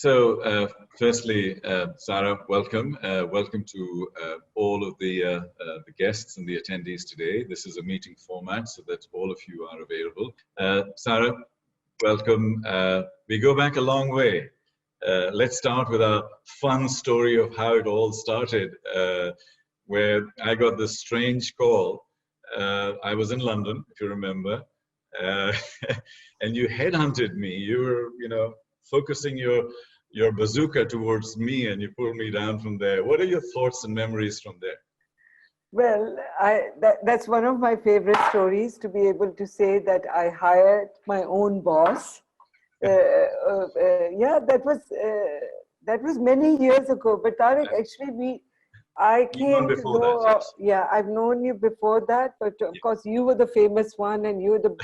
Firstly, Saira, welcome. Welcome to all of the guests and the attendees today. This is a meeting format so that all of you are available. Saira, welcome. We go back a long way. Let's start with a fun story of how it all started, where I got this strange call. I was in London, if you remember, and you headhunted me. You were, focusing your bazooka towards me, and you pulled me down from there. What are your thoughts and memories from there? Well, that's one of my favorite stories, to be able to say that I hired my own boss. Yeah, that was many years ago. But Tariq, actually, I came to know. Yes. Yeah, I've known you before that, but of course you were the famous one, and you were the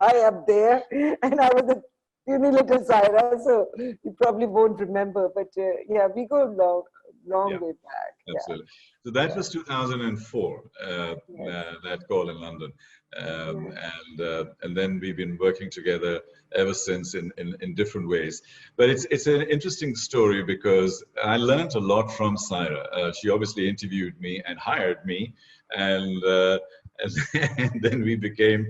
guy up there, and I was the puny little Saira, so you probably won't remember. But yeah, we go long way back. Absolutely. So that was 2004. That call in London, and then we've been working together ever since in different ways. But it's an interesting story because I learned a lot from Saira. She obviously interviewed me and hired me, and then we became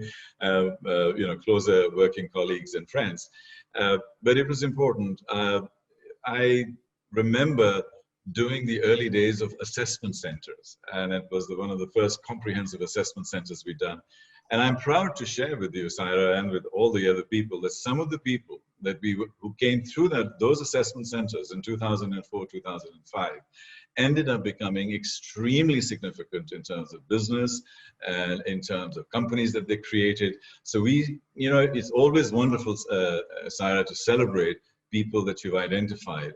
closer working colleagues and friends. But it was important. I remember doing the early days of assessment centers, and it was one of the first comprehensive assessment centers we'd done. And I'm proud to share with you, Saira, and with all the other people, that some of the people that who came through those assessment centers in 2004, 2005, ended up becoming extremely significant in terms of business and in terms of companies that they created. So it's always wonderful, Saira, to celebrate people that you've identified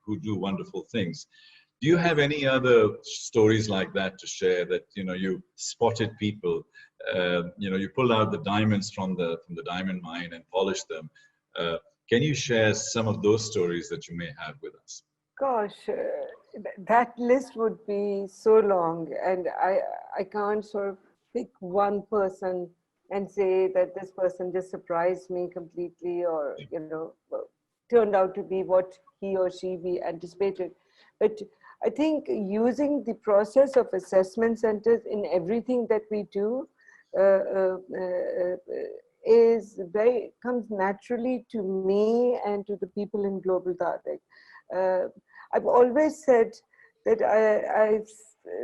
who do wonderful things. Do you have any other stories like that to share, that you spotted people, you pulled out the diamonds from the diamond mine and polished them? Can you share some of those stories that you may have with us? Gosh, that list would be so long, and I can't sort of pick one person and say that this person just surprised me completely, or turned out to be what he or she we anticipated. But I think using the process of assessment centers in everything that we do comes naturally to me and to the people in Global Tariq. I've always said that I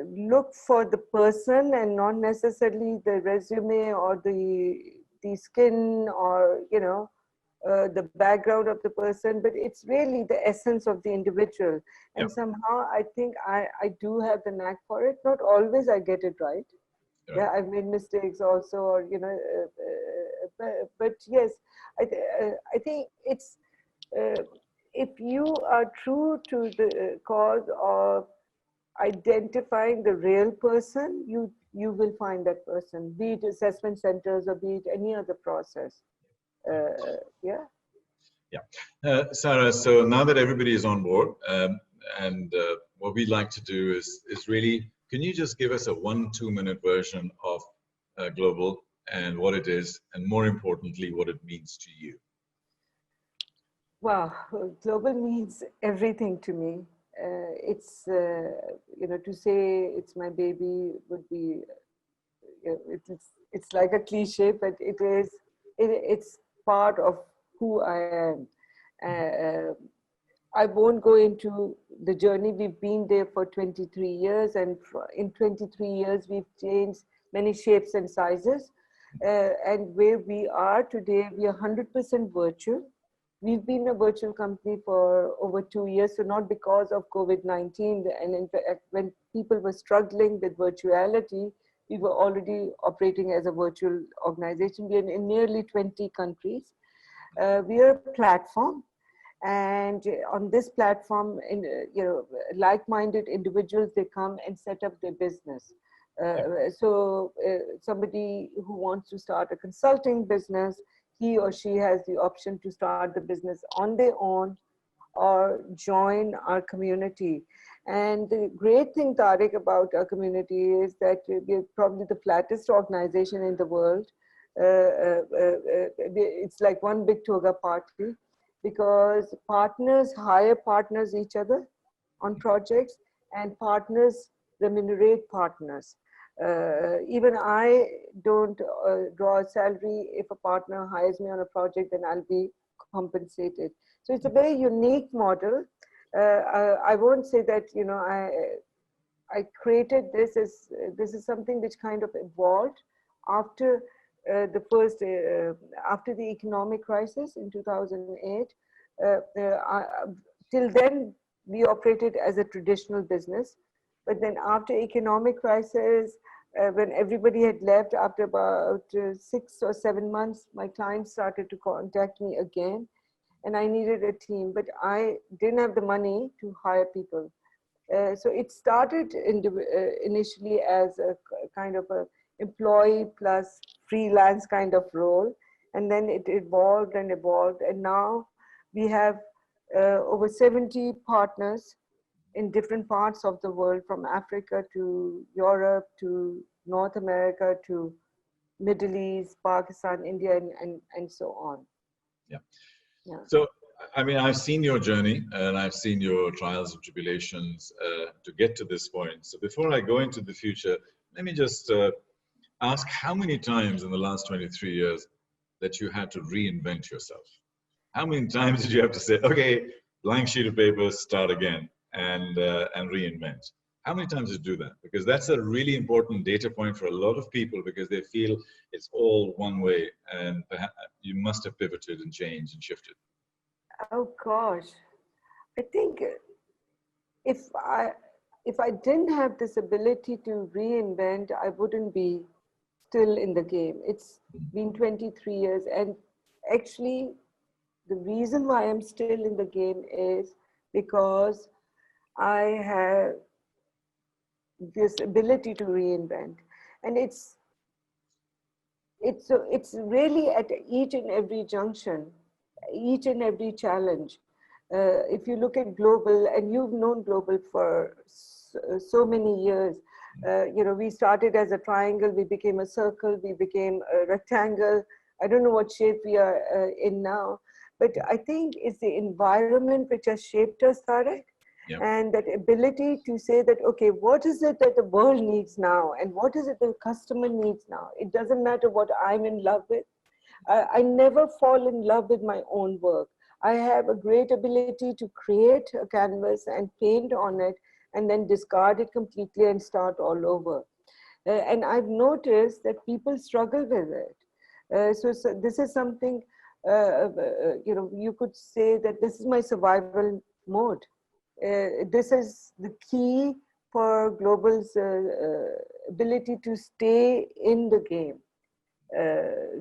look for the person and not necessarily the resume or the skin or the background of the person, but it's really the essence of the individual. And somehow I think I do have the knack for it. Not always I get it right. Yeah, I've made mistakes also, or but yes, I think it's if you are true to the cause of identifying the real person, you will find that person, be it assessment centers or be it any other process. Saira, so now that everybody is on board, and what we'd like to do is really, can you just give us a 1-2 minute version of Global and what it is, and more importantly, what it means to you? Wow, Global means everything to me. It's to say it's my baby would be it's like a cliche, but it's part of who I am. I won't go into the journey. We've been there for 23 years, and in 23 years we've changed many shapes and sizes, and where we are today, we are 100% virtual. We've been a virtual company for over 2 years, so not because of COVID-19. And in fact, when people were struggling with virtuality, we were already operating as a virtual organization. We are in nearly 20 countries. We are a platform, and on this platform, like-minded individuals, they come and set up their business. So somebody who wants to start a consulting business, he or she has the option to start the business on their own or join our community. And the great thing, Tariq, about our community is that we're probably the flattest organization in the world. It's like one big toga party. because partners hire partners each other on projects, and partners remunerate partners. Even I don't draw a salary. If a partner hires me on a project, then I'll be compensated. So it's a very unique model. I won't say that, you know, I created this as, this is something which kind of evolved after after the economic crisis in 2008. Till then, we operated as a traditional business. But then after economic crisis, when everybody had left, after about 6 or 7 months, my clients started to contact me again, and I needed a team, but I didn't have the money to hire people. So it started initially as a kind of a employee plus freelance kind of role, and then it evolved and evolved, and now we have over 70 partners in different parts of the world, from Africa to Europe to North America to Middle East, Pakistan, India, and so on. Yeah. Yeah. So, I mean, I've seen your journey and I've seen your trials and tribulations to get to this point. So before I go into the future, let me just ask how many times in the last 23 years that you had to reinvent yourself? How many times did you have to say, okay, blank sheet of paper, start again, and reinvent? How many times did you do that? Because that's a really important data point for a lot of people, because they feel it's all one way, and perhaps you must have pivoted and changed and shifted. Oh gosh, I think if I didn't have this ability to reinvent, I wouldn't be still in the game. It's been 23 years, and actually the reason why I'm still in the game is because I have this ability to reinvent, and it's really at each and every junction, each and every challenge. If you look at global, and you've known global for so many years, you know, we started as a triangle, we became a circle, we became a rectangle. I don't know what shape we are in now, but I think it's the environment which has shaped us, Tarek. Yep. And that ability to say that, okay, what is it that the world needs now? And what is it the customer needs now? It doesn't matter what I'm in love with. I never fall in love with my own work. I have a great ability to create a canvas and paint on it, and then discard it completely and start all over. And I've noticed that people struggle with it. So this is something, you know, you could say that this is my survival mode. This is the key for Global's ability to stay in the game.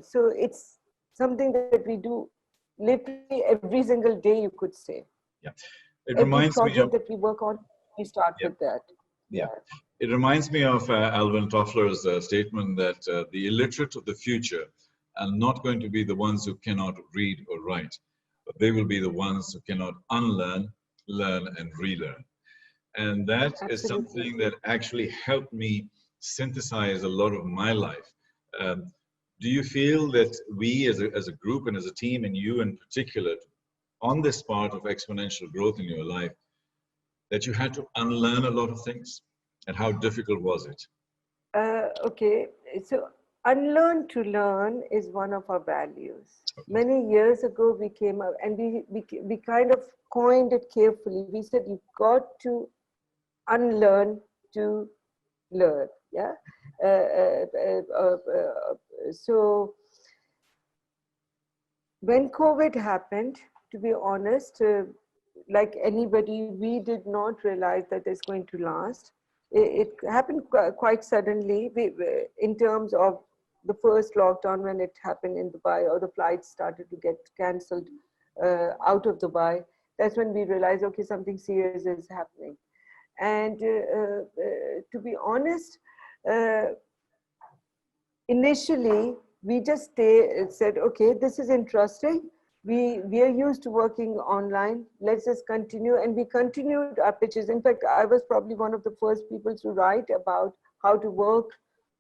So it's something that we do literally every single day, you could say. Yeah, it Every reminds me project of, that we work on, we start yeah, with that. Yeah, it reminds me of Alvin Toffler's statement that the illiterate of the future are not going to be the ones who cannot read or write, but they will be the ones who cannot unlearn, learn, and relearn. And that is Absolutely. something that actually helped me synthesize a lot of my life. Do you feel that we as a group and as a team, and you in particular, on this part of exponential growth in your life, that you had to unlearn a lot of things? And how difficult was it? Okay, so unlearn to learn is one of our values. Many years ago, we came up and we kind of coined it carefully. We said, you've got to unlearn to learn. Yeah. So when COVID happened, to be honest, like anybody, we did not realize that it's going to last. It happened quite suddenly. In terms of the first lockdown, when it happened in Dubai, or the flights started to get cancelled out of Dubai, that's when we realized, okay, something serious is happening. And to be honest, initially, we just said, okay, this is interesting. We are used to working online. Let's just continue. And we continued our pitches. In fact, I was probably one of the first people to write about how to work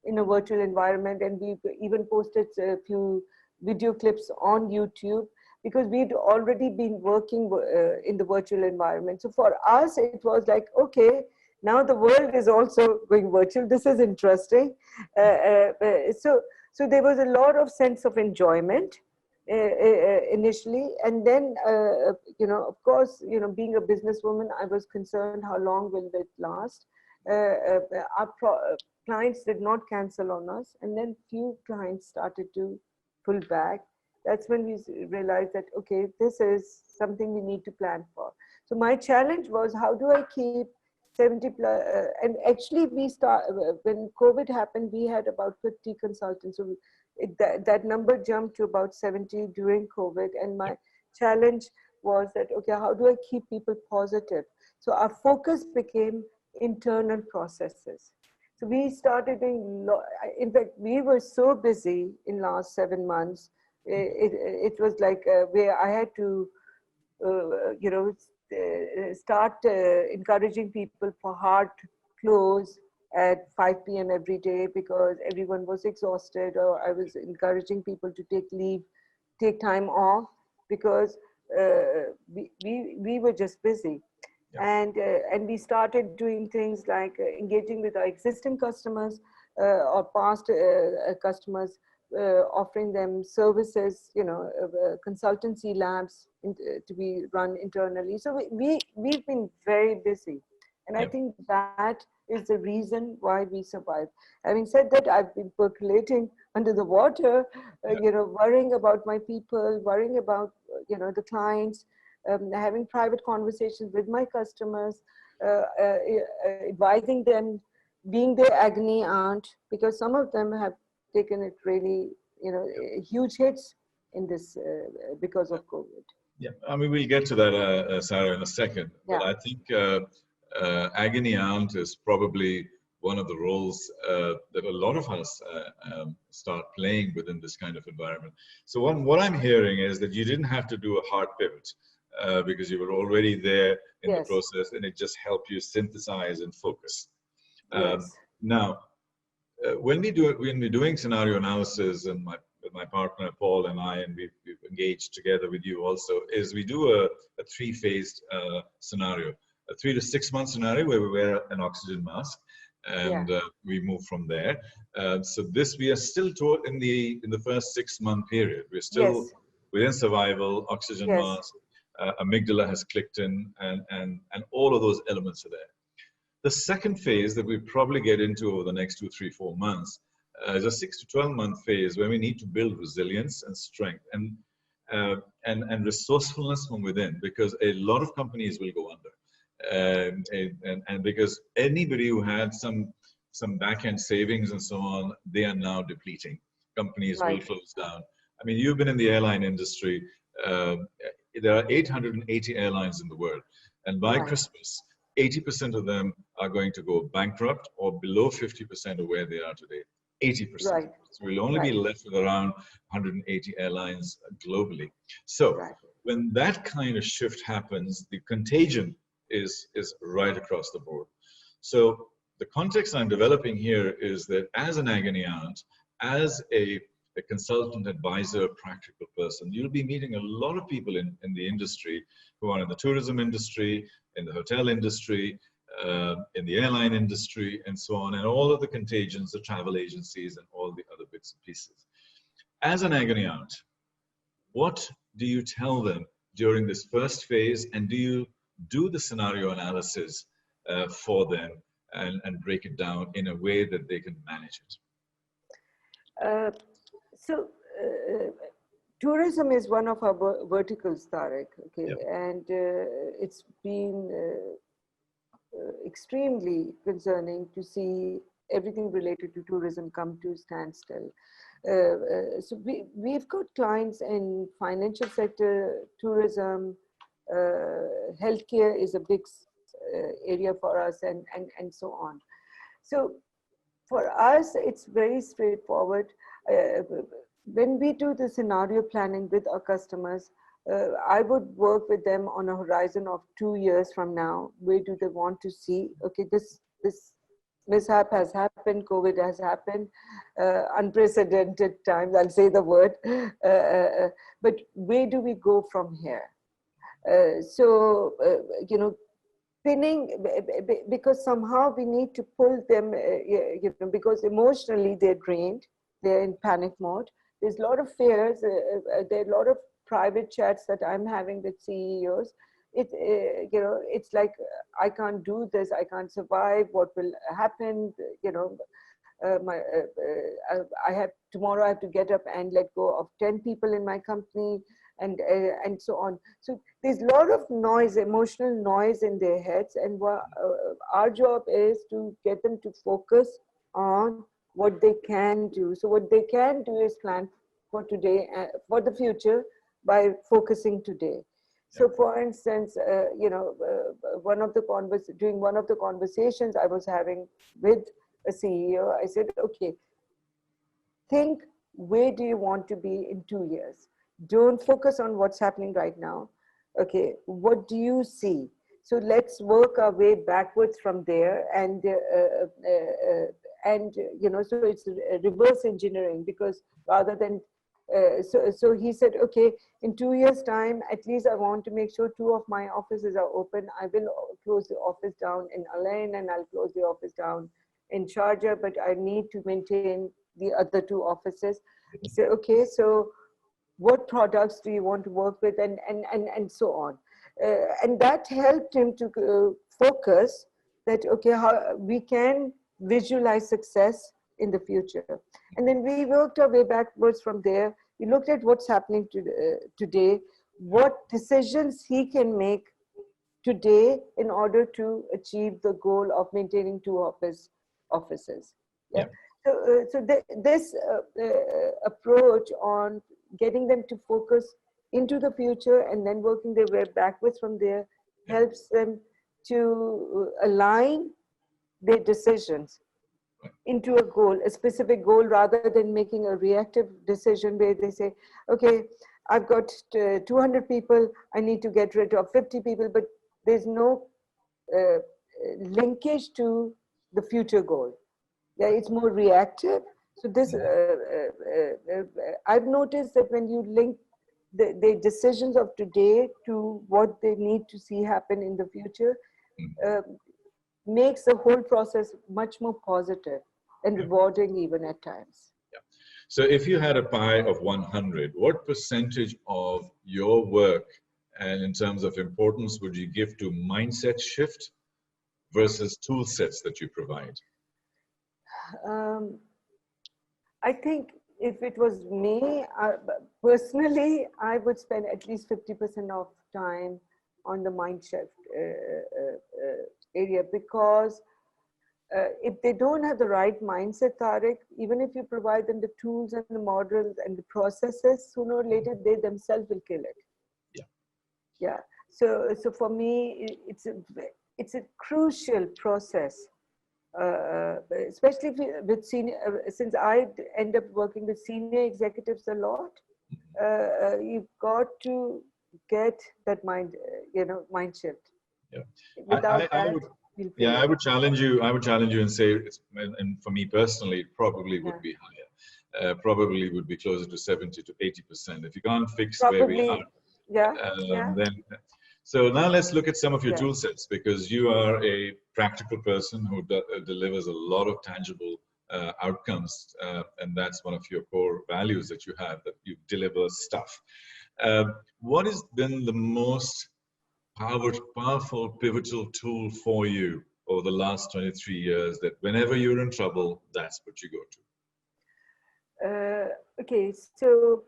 in a virtual environment. And we even posted a few video clips on YouTube. because we'd already been working in the virtual environment. So for us, it was like, okay, now the world is also going virtual. This is interesting. So there was a lot of sense of enjoyment initially, and then of course, being a businesswoman, I was concerned how long will it last. Our clients did not cancel on us, and then few clients started to pull back. That's when we realized that, okay, this is something we need to plan for. So my challenge was, how do I keep 70 plus, and actually when COVID happened, we had about 50 consultants. So that number jumped to about 70 during COVID. And my challenge was that, okay, how do I keep people positive? So our focus became internal processes. So we started doing, in fact, we were so busy in last 7 months. It was like where I had to, start encouraging people for hard close at 5 p.m. every day because everyone was exhausted, or I was encouraging people to take leave, take time off because we were just busy. Yeah. And we started doing things like engaging with our existing customers or past customers, offering them services, consultancy labs to be run internally. So we've been very busy. And I think that is the reason why we survived. Having said that, I've been percolating under the water, worrying about my people, worrying about, the clients, having private conversations with my customers, advising them, being their agony aunt, because some of them have taken it really, huge hits in this because of COVID. Yeah, I mean, we'll get to that, Saira, in a second. But I think agony aunt is probably one of the roles that a lot of us start playing within this kind of environment. So what I'm hearing is that you didn't have to do a hard pivot because you were already there in the process, and it just helped you synthesize and focus. Now, when we're doing scenario analysis, and my partner Paul and I, and we've engaged together with you also, is we do a three-phased scenario, a 3 to 6 month scenario where we wear an oxygen mask, and we move from there. So we are still taught in the first 6 month period. We're still within survival, oxygen mask, amygdala has clicked in, and all of those elements are there. The second phase that we probably get into over the next 2, 3, 4 months is a 6 to 12 month phase where we need to build resilience and strength and resourcefulness from within, because a lot of companies will go under, and because anybody who had some back end savings and so on, they are now depleting. Companies will close down. I mean, you've been in the airline industry. There are 880 airlines in the world, and by Christmas, 80% of them are going to go bankrupt or below 50% of where they are today. 80%. So we'll only be left with around 180 airlines globally. So when that kind of shift happens, the contagion is right across the board. So the context I'm developing here is that as an agony aunt, as a consultant, advisor, practical person, you'll be meeting a lot of people in the industry who are in the tourism industry, in the hotel industry, in the airline industry, and so on, and all of the contagions, the travel agencies, and all the other bits and pieces. As an agony aunt, what do you tell them during this first phase, and do you do the scenario analysis for them and break it down in a way that they can manage it? Tourism is one of our verticals, Tariq, okay, and it's been extremely concerning to see everything related to tourism come to standstill. So we've got clients in financial sector, tourism, healthcare is a big area for us, and so on. So for us, it's very straightforward. When we do the scenario planning with our customers, I would work with them on a horizon of 2 years from now. Where do they want to see? Okay, this mishap has happened, COVID has happened, unprecedented times, I'll say the word. But where do we go from here? You know, pinning, because somehow we need to pull them, you know, because emotionally they're drained, they're in panic mode. There's a lot of fears, there are a lot of private chats that I'm having with CEOs. You know, it's like, I can't do this, I can't survive, what will happen, you know, I have, tomorrow I have to get up and let go of 10 people in my company, and so on. So there's a lot of noise, emotional noise in their heads, and our job is to get them to focus on what they can do. So what they can do is plan for today, for the future, by focusing today. So for instance, you know, during one of the conversations I was having with a CEO, I said, okay, think, where do you want to be in 2 years? Don't focus on what's happening right now. Okay, what do you see? So let's work our way backwards from there, and you know, so it's reverse engineering, because rather than so he said, okay, in 2 years' time, at least I want to make sure 2 of my offices are open. I will close the office down in Alain, and I'll close the office down in Sharjah, but I need to maintain the other 2 offices. So, okay, so what products do you want to work with, and so on. And that helped him to focus that, okay, how we can visualize success in the future. And then we worked our way backwards from there. We looked at what's happening today, what decisions he can make today in order to achieve the goal of maintaining 2 offices. Yeah. So this approach on getting them to focus into the future and then working their way backwards from there helps them to align their decisions into a goal, a specific goal, rather than making a reactive decision where they say, okay, I've got 200 people, I need to get rid of 50 people, but there's no linkage to the future goal. Yeah, it's more reactive. So this, I've noticed that when you link the decisions of today to what they need to see happen in the future, makes the whole process much more positive and rewarding even at times. Yeah. So if you had a pie of 100, what percentage of your work and in terms of importance would you give to mindset shift versus tool sets that you provide? I think if it was me, personally, I would spend at least 50% of time on the mind shift area, because if they don't have the right mindset, Tariq, even if you provide them the tools and the models and the processes, sooner or later they themselves will kill it. Yeah. Yeah. So for me, it's a crucial process. Especially with senior, since I end up working with senior executives a lot, you've got to get that mind shift. Yeah. Without that, I would challenge you. I would challenge you and say, and for me personally, it probably would be higher. Probably would be closer to 70 to 80%. If you can't fix where we are, then. So now let's look at some of your tool sets, because you are a practical person who delivers a lot of tangible outcomes, and that's one of your core values that you have, that you deliver stuff. What has been the most powerful, pivotal tool for you over the last 23 years that whenever you're in trouble, that's what you go to? Okay, so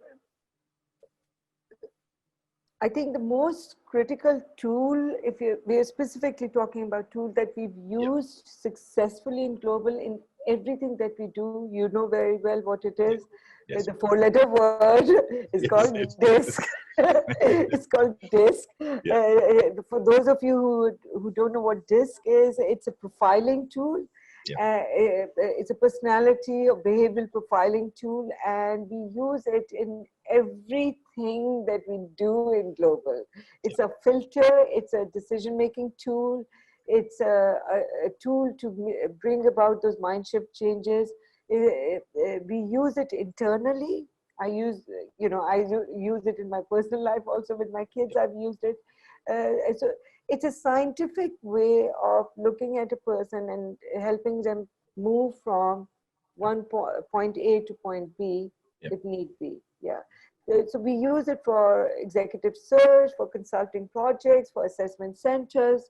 I think the most critical tool, if we're specifically talking about tool that we've used successfully in global, in everything that we do, you know very well what it is. Yes. The 4-letter word is called DISC. It's called DISC. For those of you who don't know what DISC is, it's a profiling tool. It's a personality or behavioral profiling tool, and we use it in everything that we do in global. It's a filter, it's a decision-making tool, it's a tool to bring about those mind shift changes. We use it internally. I use, I use it in my personal life also with my kids. I've used it. So it's a scientific way of looking at a person and helping them move from point A to point B, if need be. Yeah. So we use it for executive search, for consulting projects, for assessment centers,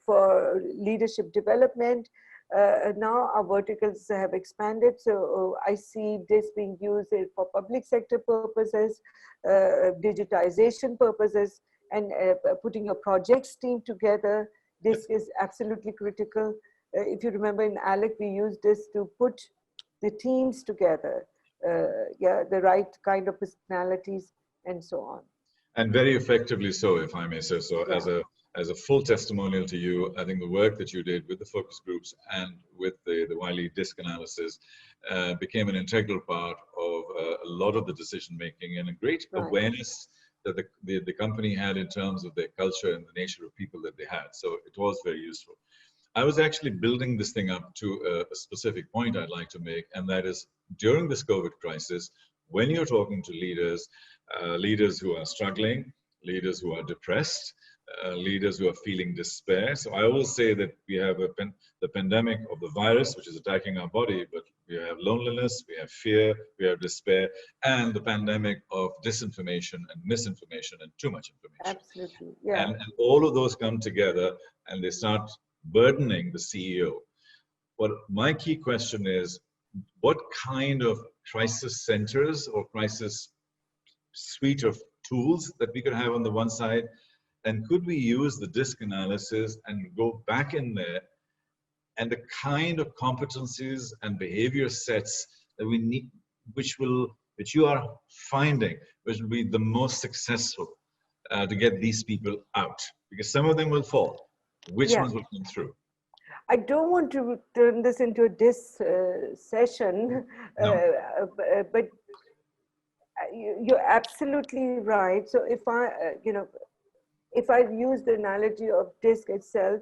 for leadership development. Now our verticals have expanded, so I see this being used for public sector purposes, digitization purposes, and putting a projects team together. This is absolutely critical. If you remember in ALEC, we used this to put the teams together, the right kind of personalities and so on. And very effectively so, if I may say so. As a full testimonial to you, I think the work that you did with the focus groups and with the Wiley disc analysis became an integral part of a lot of the decision making, and a great awareness that the company had in terms of their culture and the nature of people that they had. So it was very useful. I was actually building this thing up to a specific point I'd like to make, and that is during this COVID crisis, when you're talking to leaders, leaders who are struggling, leaders who are depressed, leaders who are feeling despair. So I always say that we have the pandemic of the virus, which is attacking our body, but we have loneliness, we have fear, we have despair, and the pandemic of disinformation and misinformation and too much information. Absolutely, yeah. And all of those come together and they start burdening the CEO. But my key question is, what kind of crisis centers or crisis suite of tools that we could have on the one side, and could we use the disc analysis and go back in there, and the kind of competencies and behavior sets that we need, which you are finding, which will be the most successful to get these people out? Because some of them will fall. Which ones will come through? I don't want to turn this into this session, but you're absolutely right. So if if I use the analogy of DISC itself,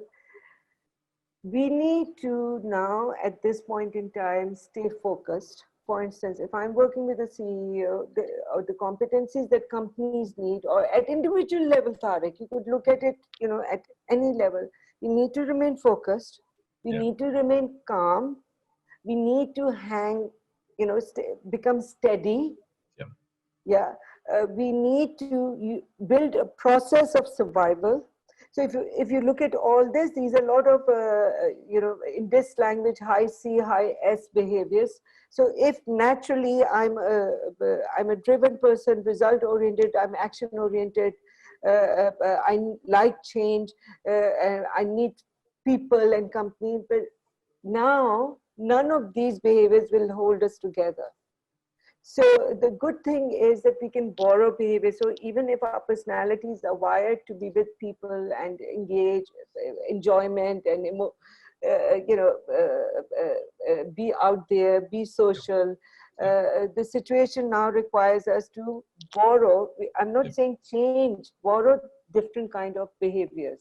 we need to now, at this point in time, stay focused. For instance, if I'm working with a CEO, or the competencies that companies need, or at individual level, Tariq, you could look at it, at any level. We need to remain focused. We need to remain calm. We need to become steady. We need to build a process of survival. So if you look at all this, these are a lot of, in this language, high C, high S behaviors. So if naturally I'm a driven person, result oriented, I'm action oriented, I like change, I need people and company, but now none of these behaviors will hold us together. So the good thing is that we can borrow behavior. So even if our personalities are wired to be with people and engage, enjoyment, and be out there, be social, the situation now requires us to borrow. I'm not saying change, borrow different kind of behaviors.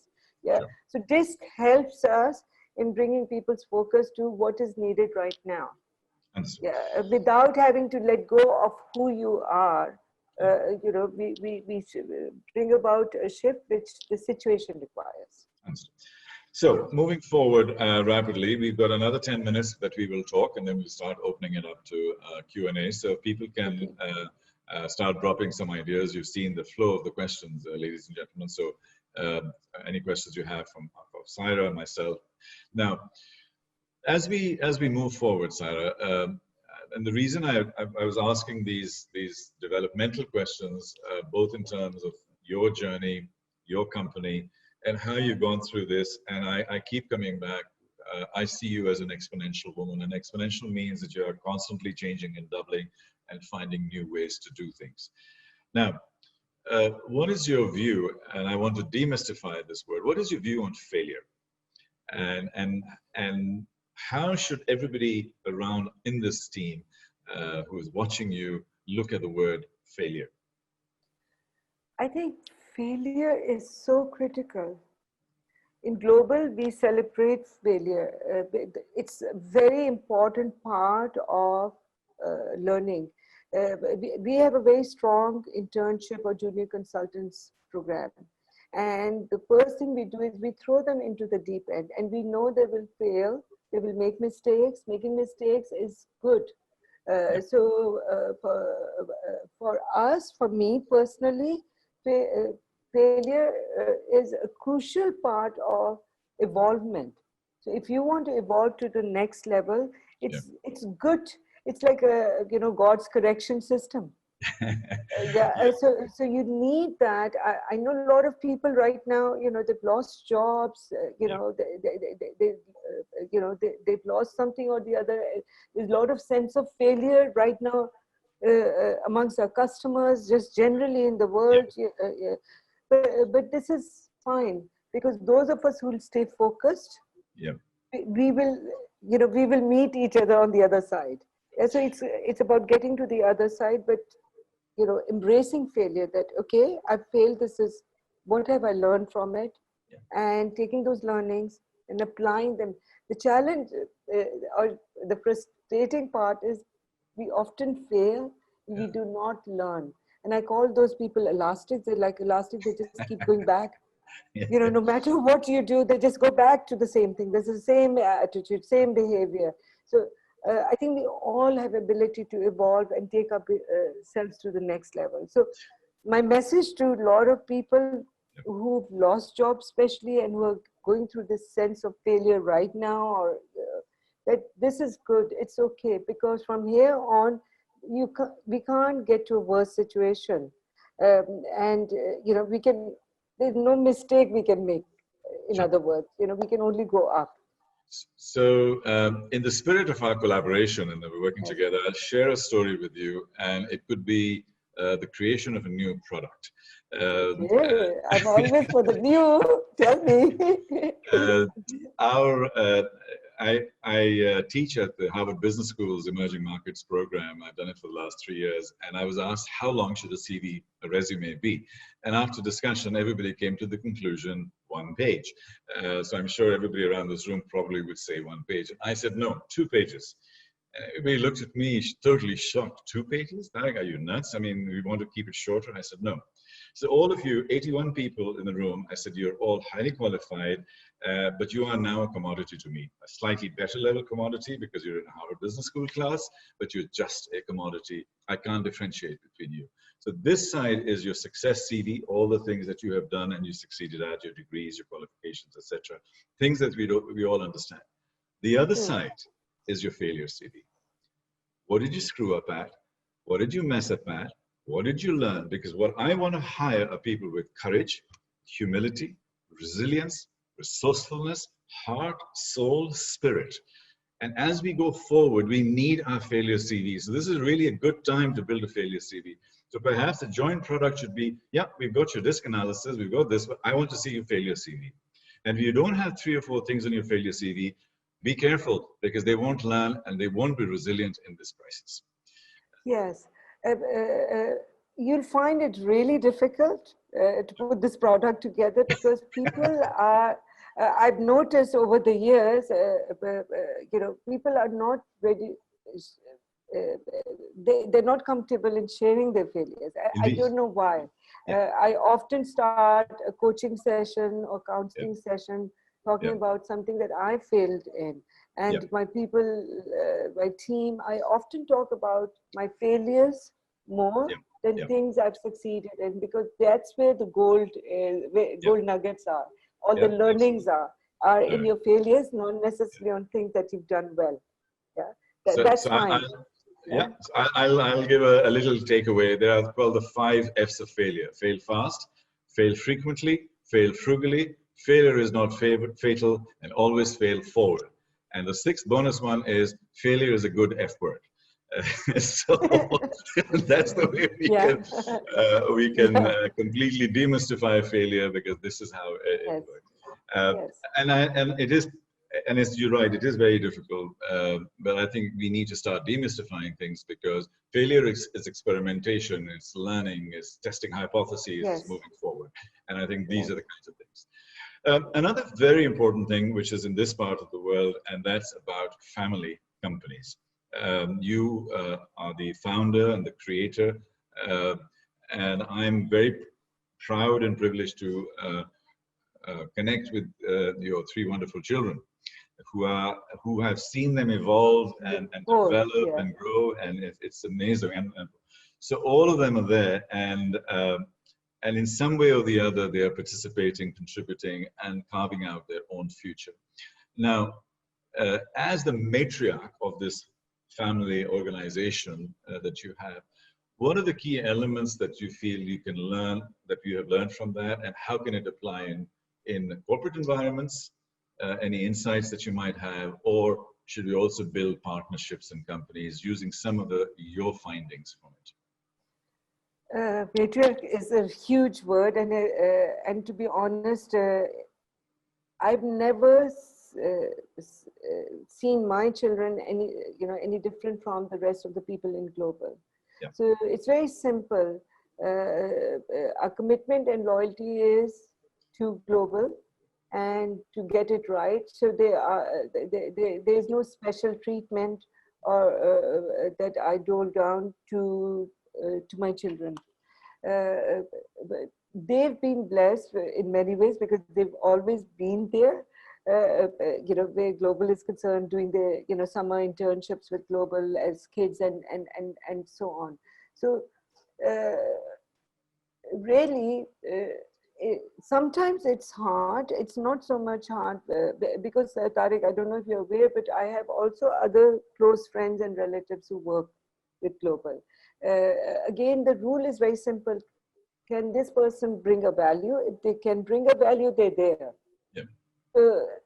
So this helps us in bringing people's focus to what is needed right now. Without having to let go of who you are, we should bring about a shift which the situation requires. So moving forward rapidly, we've got another 10 minutes that we will talk, and then we'll start opening it up to Q&A. So people can start dropping some ideas. You've seen the flow of the questions, ladies and gentlemen. So any questions you have from Saira and myself. Now, as we move forward, Saira, and the reason I was asking these developmental questions, both in terms of your journey, your company, and how you've gone through this, and I keep coming back. I see you as an exponential woman, and exponential means that you are constantly changing and doubling and finding new ways to do things. Now, what is your view? And I want to demystify this word. What is your view on failure? And how should everybody around in this team who is watching you look at the word failure? I think failure is so critical. in global, we celebrate failure. It's a very important part of learning. We have a very strong internship or junior consultants program. And the first thing we do is we throw them into the deep end, and we know they will fail, they will make mistakes. Making mistakes is good. For us, for me personally, failure is a crucial part of evolvement. So if you want to evolve to the next level, it's good. It's like a, God's correction system. So you need that. I know a lot of people right now, they've lost jobs, they've lost something or the other. There's a lot of sense of failure right now amongst our customers, just generally in the world. But this is fine, because those of us who will stay focused, we will meet each other on the other side. So it's about getting to the other side, but embracing failure, that, okay, I've failed, this is, what have I learned from it? And taking those learnings and applying them. The challenge or the frustrating part is we often fail, we do not learn. And I call those people elastics. They're like elastics, they just keep going back. No matter what you do, they just go back to the same thing. There's the same attitude, same behavior. So I think we all have ability to evolve and take ourselves to the next level. So my message to a lot of people who've lost jobs, especially, and who are going through this sense of failure right now, or that this is good, it's okay, because from here on, we can't get to a worse situation. There's no mistake we can make. In other words, we can only go up. So in the spirit of our collaboration and that we're working together, I'll share a story with you, and it could be the creation of a new product. I'm always for the new. Tell me. I teach at the Harvard Business School's Emerging Markets program. I've done it for the last 3 years, and I was asked how long should a resume be? And after discussion, everybody came to the conclusion, 1 page. So I'm sure everybody around this room probably would say 1 page. I said, no, 2 pages. And everybody looked at me totally shocked. 2 pages? Like, are you nuts? I mean, we want to keep it shorter. I said, no. So all of you, 81 people in the room, I said, you're all highly qualified, but you are now a commodity to me. A slightly better level commodity because you're in a Harvard Business School class, but you're just a commodity. I can't differentiate between you. So this side is your success CV, all the things that you have done and you succeeded at, your degrees, your qualifications, etc. Things that we all understand. The other side is your failure CV. What did you screw up at? What did you mess up at? What did you learn? Because what I want to hire are people with courage, humility, resilience, resourcefulness, heart, soul, spirit. And as we go forward, we need our failure CV. So this is really a good time to build a failure CV. So perhaps the joint product should be, yeah, we've got your risk analysis, we've got this, but I want to see your failure CV. And if you don't have 3 or 4 things on your failure CV, be careful, because they won't learn and they won't be resilient in this crisis. Yes. You'll find it really difficult to put this product together, because people are, I've noticed over the years, people are not ready, they're not comfortable in sharing their failures. I don't know why. I often start a coaching session or counseling session talking about something that I failed in. And my people, my team, I often talk about my failures more than things I've succeeded in, because that's where the gold nuggets are. All the learnings are in your failures, not necessarily on things that you've done well. That's fine. I'll give a little takeaway. There are called the 5 F's of failure. Fail fast, fail frequently, fail frugally, failure is not fatal, and always fail forward. And the 6th bonus one is failure is a good F word. So that's the way we can completely demystify failure, because this is how it works. And it is, and you're right, it is very difficult. But I think we need to start demystifying things, because failure is experimentation, it's learning, it's testing hypotheses, it's moving forward. And I think these are the kinds of things. Another very important thing, which is in this part of the world, and that's about family companies. You are the founder and the creator, uh, and I'm very proud and privileged to connect with your three wonderful children, who have seen them evolve and Both, develop yeah. and grow, and it's amazing. And so all of them are there, and in some way or the other, they are participating, contributing, and carving out their own future. Now, as the matriarch of this family organization that you have, what are the key elements that you feel you can learn, that you have learned from that, and how can it apply in corporate environments? Any insights that you might have, or should we also build partnerships in companies using some of your findings from it? Patriarch is a huge word, and to be honest, I've never seen my children any different from the rest of the people in global. Yeah. So it's very simple. Our commitment and loyalty is to global and to get it right. So there's no special treatment or that I dole down to my children. They've been blessed in many ways because they've always been there. Where global is concerned, doing the summer internships with global as kids and so on. So really, sometimes it's hard. It's not so much hard because Tariq, I don't know if you're aware, but I have also other close friends and relatives who work with global. Again, the rule is very simple. Can this person bring a value? If they can bring a value, they're there. Yeah.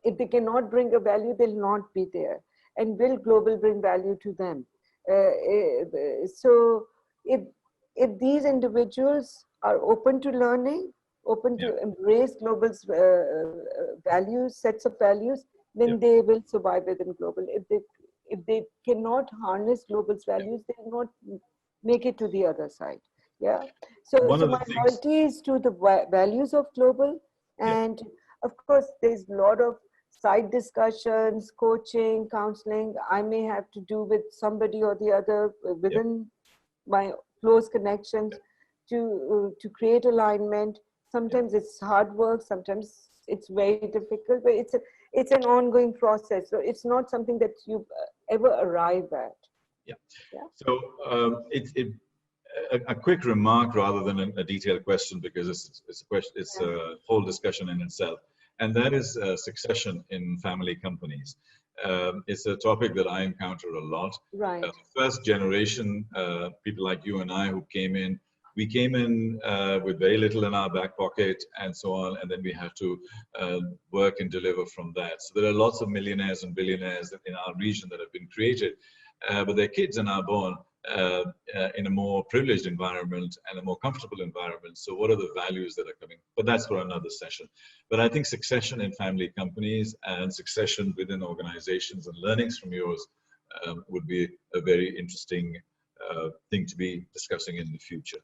If they cannot bring a value, they'll not be there. And will global bring value to them? So if these individuals are open to learning, open to embrace global's values, sets of values, then they will survive within global. If they cannot harness global's values, they will not make it to the other side. Yeah. So my loyalty is to the values of global, and of course there's a lot of side discussions, coaching, counseling I may have to do with somebody or the other within my close connections to create alignment. Sometimes it's hard work, sometimes it's very difficult, but it's an ongoing process. So it's not something that you ever arrive at. Yeah. So a quick remark rather than a detailed question, because it's a whole discussion in itself, and that is succession in family companies. It's a topic that I encounter a lot. Right. First generation people like you and I who came in, we came in with very little in our back pocket and so on, and then we have to work and deliver from that. So there are lots of millionaires and billionaires in our region that have been created, but their kids are now born in a more privileged environment and a more comfortable environment. So what are the values that are coming? But that's for another session. But I think succession in family companies and succession within organizations and learnings from yours would be a very interesting thing to be discussing in the future.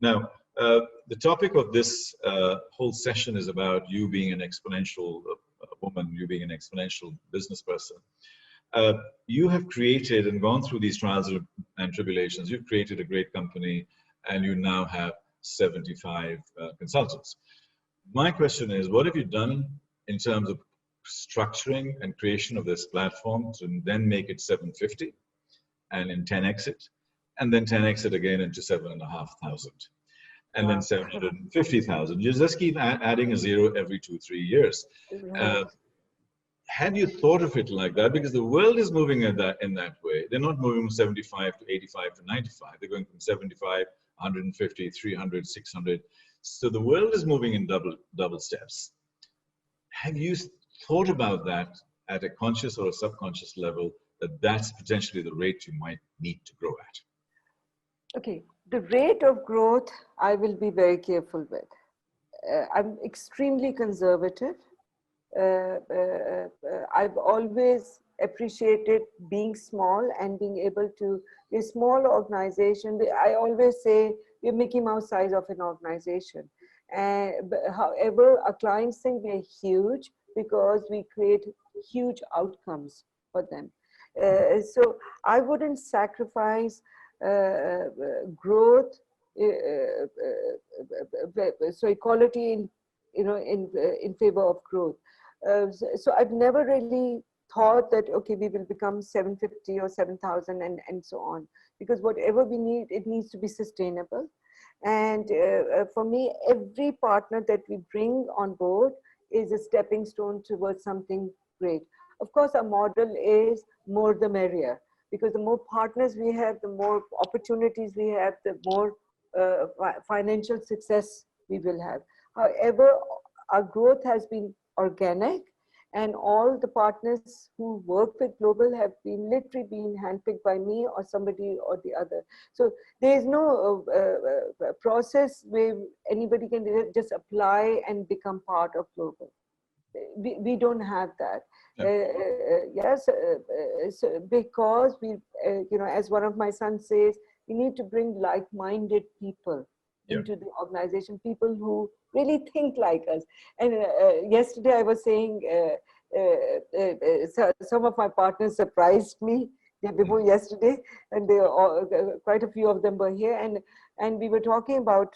Now, the topic of this whole session is about you being an exponential woman, you being an exponential business person. You have created and gone through these trials and tribulations. You've created a great company, and you now have 75 consultants. My question is, what have you done in terms of structuring and creation of this platform to then make it 750 and in 10x it, and then 10x it again into 7,500, and then 750,000? You just keep adding a zero every 2-3 years. Have you thought of it like that? Because the world is moving in that way. They're not moving from 75 to 85 to 95. They're going from 75, 150, 300, 600. So the world is moving in double steps. Have you thought about that at a conscious or a subconscious level, that that's potentially the rate you might need to grow at? Okay, the rate of growth I will be very careful with. I'm extremely conservative. I've always appreciated being small and being able to be a small organization. I always say we're Mickey Mouse size of an organization. However, our clients think we're huge because we create huge outcomes for them. So I wouldn't sacrifice growth, so equality in, in favor of growth. So I've never really thought that, okay, we will become 750 or 7,000 and so on, because whatever we need, it needs to be sustainable. And for me, every partner that we bring on board is a stepping stone towards something great. Of course, our model is more the merrier, because the more partners we have, the more opportunities we have, the more financial success we will have. However, our growth has been organic, and all the partners who work with Global have been literally been handpicked by me or somebody or the other. So there is no process where anybody can just apply and become part of Global. We don't have that. Yes, so because we, as one of my sons says, we need to bring like-minded people into the organization, people who really think like us. And yesterday I was saying, some of my partners surprised me before yesterday, and they all, quite a few of them were here, and we were talking about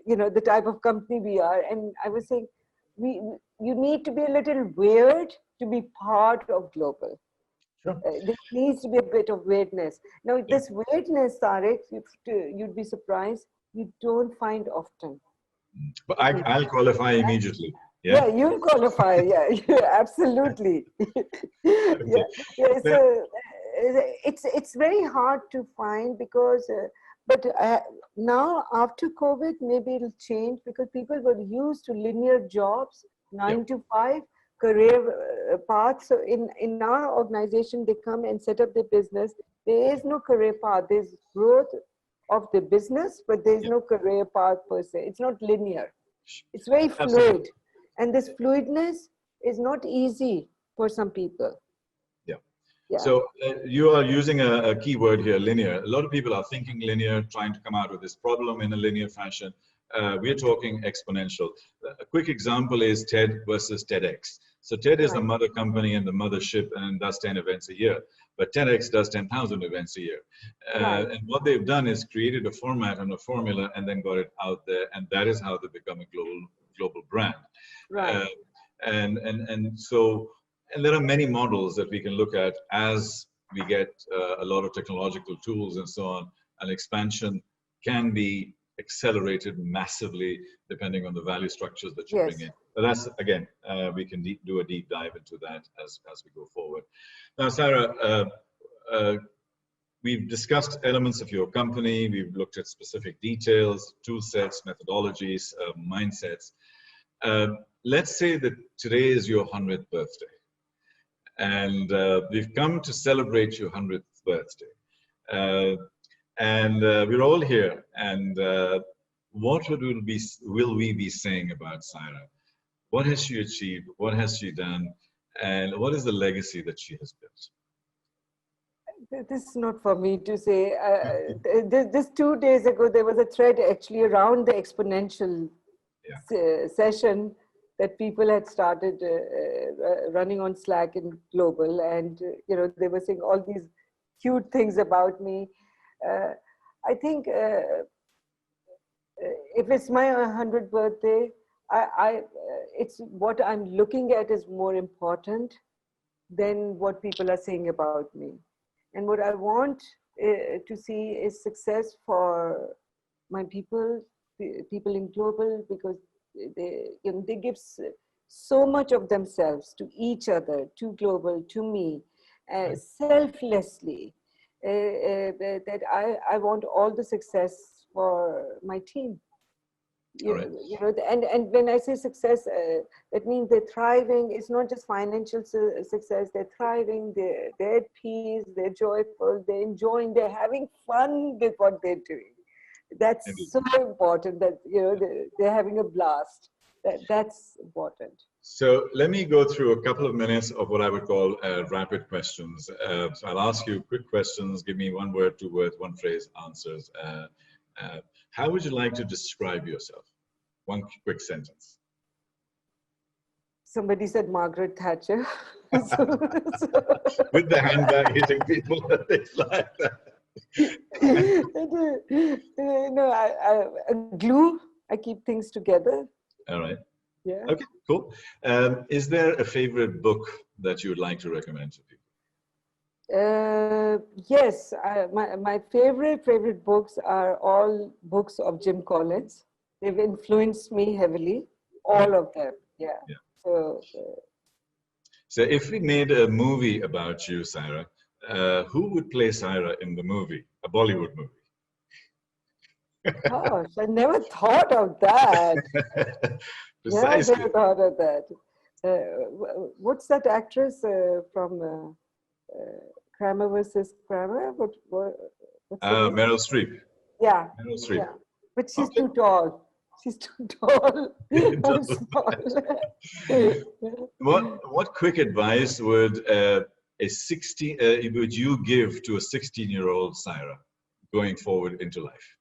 the type of company we are, and I was saying, you need to be a little weird to be part of Global. Sure. There needs to be a bit of weirdness. Now, this weirdness, Tariq, you'd be surprised, you don't find often. But I'll qualify immediately. Yeah, you'll qualify. Yeah, absolutely. So it's very hard to find, because but now after COVID, maybe it'll change, because people were used to linear jobs, 9 to 5 career paths. So in our organization, they come and set up their business. There is no career path. There's growth of the business, but there's no career path per se. It's not linear. It's very fluid. And this fluidness is not easy for some people. Yeah. So you are using a key word here, linear. A lot of people are thinking linear, trying to come out with this problem in a linear fashion. We're talking exponential. A quick example is TED versus TEDx. So TED is the mother company and the mothership and does 10 events a year, but TEDx does 10,000 events a year. And what they've done is created a format and a formula and then got it out there, and that is how they become a global brand. Right. And there are many models that we can look at as we get a lot of technological tools and so on, and expansion can be accelerated massively depending on the value structures that you bring in. But that's, again, we can do a deep dive into that as we go forward. Now, Saira, we've discussed elements of your company. We've looked at specific details, tool sets, methodologies, mindsets. Let's say that today is your 100th birthday. And we've come to celebrate your 100th birthday. And we're all here. And what will we be saying about Saira? What has she achieved? What has she done? And what is the legacy that she has built? This is not for me to say. Just 2 days ago, there was a thread actually around the Xponential session that people had started running on Slack in Global, and they were saying all these cute things about me. I think if it's my 100th birthday, it's what I'm looking at is more important than what people are saying about me. And what I want to see is success for my people in Global, because they give so much of themselves to each other, to Global, to me, selflessly, that I want all the success for my team. And when I say success, that means they're thriving. It's not just financial success. They're thriving. They're at peace. They're joyful. They're enjoying. They're having fun with what they're doing. That's so important. That they're having a blast. That's important. So let me go through a couple of minutes of what I would call rapid questions. So I'll ask you quick questions. Give me 1 word, 2 words, 1 phrase answers. How would you like to describe yourself? One quick sentence. Somebody said Margaret Thatcher. so, With the handbag hitting people and things like that. Glue. I keep things together. All right. Yeah. Okay, cool. Is there a favorite book that you would like to recommend to people? Yes, my favorite books are all books of Jim Collins. They've influenced me heavily, all of them. Yeah. So if we made a movie about you, Saira, who would play Saira in the movie, a Bollywood movie? Gosh, I never thought of that. Precisely. Yeah, I never thought of that. What's that actress from Kramer versus Kramer? What's her name? Meryl Streep. Yeah. Meryl Streep. Yeah. But she's Okay. too tall. She's too tall. I'm small. What quick advice would would you give to a 16-year-old Saira going forward into life?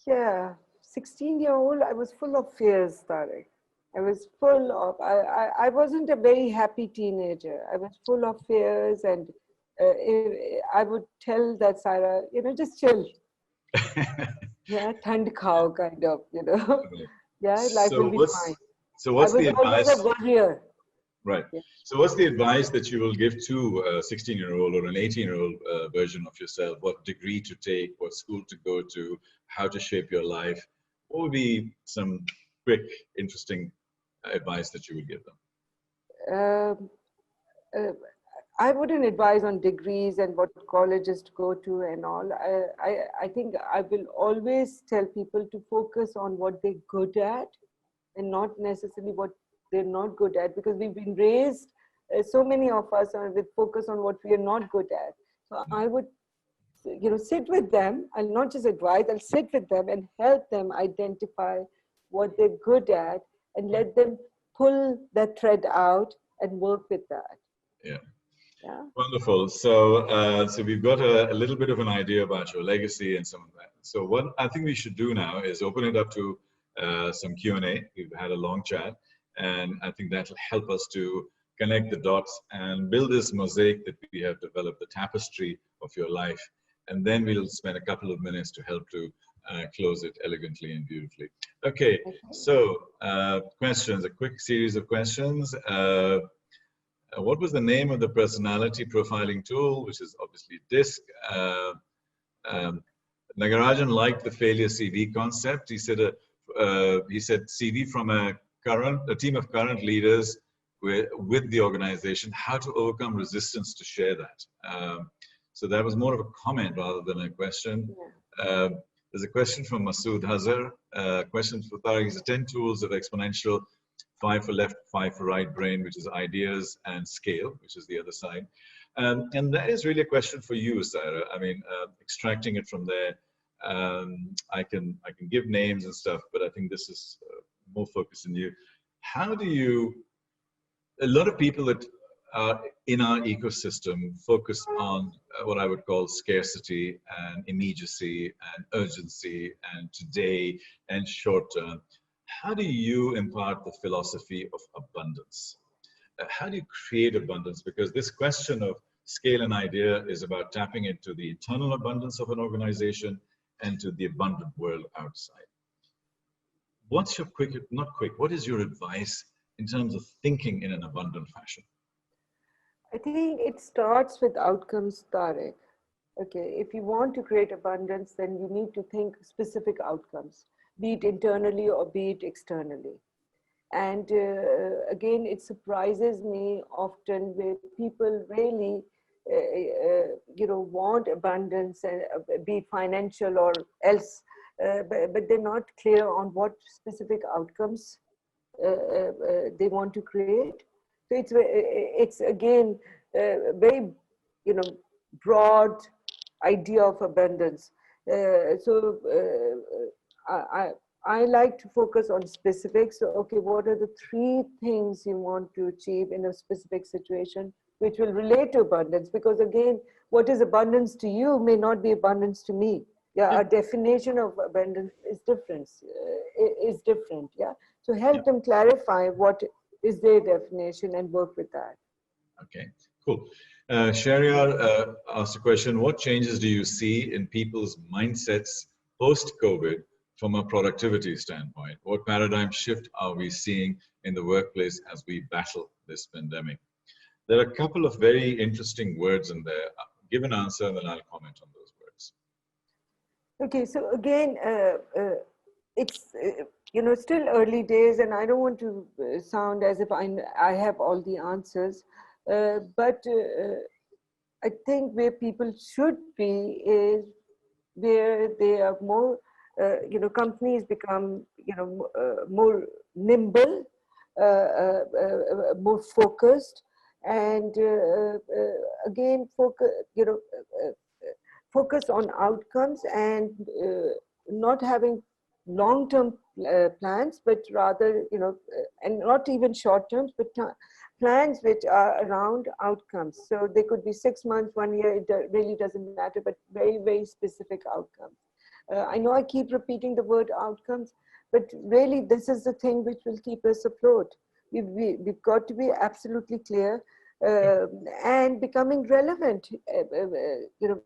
Yeah, 16-year-old, I was full of fears, Tariq. I was full of, I wasn't a very happy teenager. I was full of fears, and I would tell that Saira, just chill. Yeah, thand khao kind of, Yeah, life will be fine. So what's the advice? I was always a warrior. Right. Yeah. So what's the advice that you will give to a 16-year-old or an 18-year-old version of yourself? What degree to take, what school to go to, how to shape your life? What would be some quick, interesting advice that you would give them? I wouldn't advise on degrees and what colleges to go to and all. I think I will always tell people to focus on what they're good at and not necessarily what they're not good at, because we've been raised, so many of us are with focus on what we are not good at. So I would, sit with them. I'll not just advise, I'll sit with them and help them identify what they're good at and let them pull that thread out and work with that. Yeah. Yeah. Wonderful. So, so we've got a little bit of an idea about your legacy and some of that. So what I think we should do now is open it up to some Q&A. We've had a long chat, and I think that'll help us to connect the dots and build this mosaic that we have developed, the tapestry of your life. And then we'll spend a couple of minutes to help to close it elegantly and beautifully. Okay, so questions, a quick series of questions. What was the name of the personality profiling tool, which is obviously DISC? Nagarajan liked the failure CV concept. He said CV from a team of current leaders with the organization, how to overcome resistance to share that. So that was more of a comment rather than a question. Yeah. There's a question from Masood Hazar. Question for Tariq is 10 tools of Exponential, 5 for left, 5 for right brain, which is ideas, and scale, which is the other side. And that is really a question for you, Saira. I mean, extracting it from there, I can give names and stuff, but I think this is more focused on you. How do you, a lot of people that are in our ecosystem focus on what I would call scarcity and immediacy and urgency and today and short term. How do you impart the philosophy of abundance? How do you create abundance? Because this question of scale and idea is about tapping into the eternal abundance of an organization and to the abundant world outside. What's your what is your advice in terms of thinking in an abundant fashion? I think it starts with outcomes, Tariq. Okay, if you want to create abundance, then you need to think specific outcomes, be it internally or be it externally. And again, it surprises me often where people really, want abundance, be it financial or else, but they're not clear on what specific outcomes they want to create. So it's again very broad idea of abundance. I like to focus on specifics. So, okay, what are the 3 things you want to achieve in a specific situation, which will relate to abundance? Because again, what is abundance to you may not be abundance to me. Yeah, our definition of abundance is different. is different. Yeah. So help them clarify what is their definition and work with that. Okay, cool. Shariar asked a question, what changes do you see in people's mindsets post-COVID from a productivity standpoint? What paradigm shift are we seeing in the workplace as we battle this pandemic? There are a couple of very interesting words in there. Give an answer and then I'll comment on those words. Okay, so again, it's still early days, and I don't want to sound as if I have all the answers, but I think where people should be is where they are more, companies become, more nimble, more focused, and again, focus on outcomes and not having long-term plans, but rather, and not even short-term, but plans which are around outcomes. So they could be 6 months, 1 year, it really doesn't matter, but very, very specific outcomes. I know I keep repeating the word outcomes, but really this is the thing which will keep us afloat. We've got to be absolutely clear and becoming relevant. A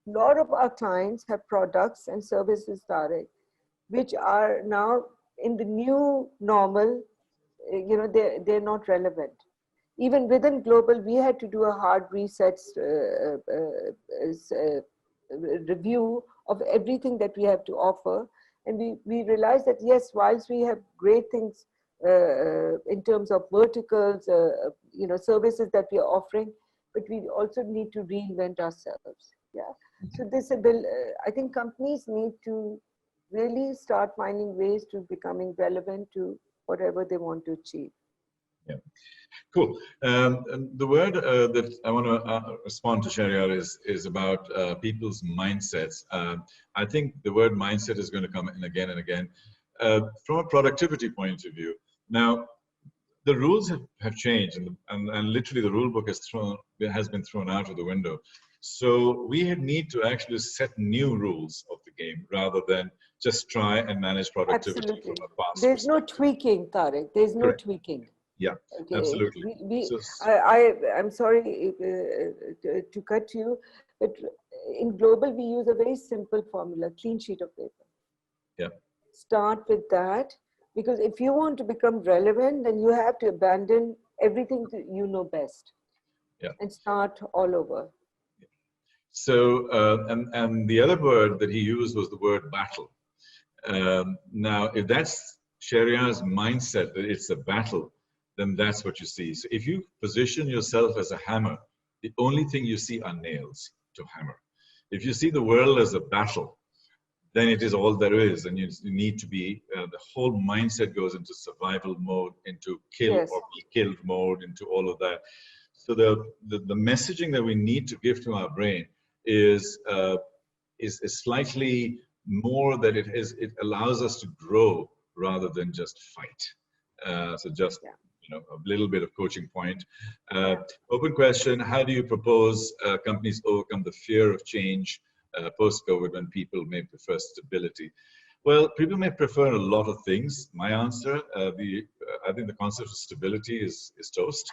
lot of our clients have products and services, Tariq, which are now in the new normal, they're not relevant. Even within global, we had to do a hard reset review of everything that we have to offer. And we realized that, yes, whilst we have great things in terms of verticals, services that we are offering, but we also need to reinvent ourselves. Yeah. So I think companies need to really start finding ways to becoming relevant to whatever they want to achieve. Yeah, cool. The word that I want to respond to, Shariar, is about people's mindsets. I think the word mindset is going to come in again and again. From a productivity point of view, now the rules have changed, and literally the rule book has been thrown out of the window. So we need to actually set new rules of the game rather than just try and manage productivity. Absolutely. From a past There's no tweaking, Tariq. There's no Correct. tweaking. Yeah, okay. absolutely. I'm sorry to cut you, but in global, we use a very simple formula, clean sheet of paper. Yeah. Start with that, because if you want to become relevant, then you have to abandon everything that you know best. Yeah. And start all over. So, and the other word that he used was the word battle. Now, if that's Shariar's mindset, that it's a battle, then that's what you see. So if you position yourself as a hammer, the only thing you see are nails to hammer. If you see the world as a battle, then it is all there is, and you need to be, the whole mindset goes into survival mode, into kill or be killed mode, into all of that. So the messaging that we need to give to our brain is slightly more that it allows us to grow rather than just fight. So just a little bit of coaching point. Open question: how do you propose companies overcome the fear of change post-COVID when people may prefer stability? Well, people may prefer a lot of things. My answer, I think the concept of stability is toast.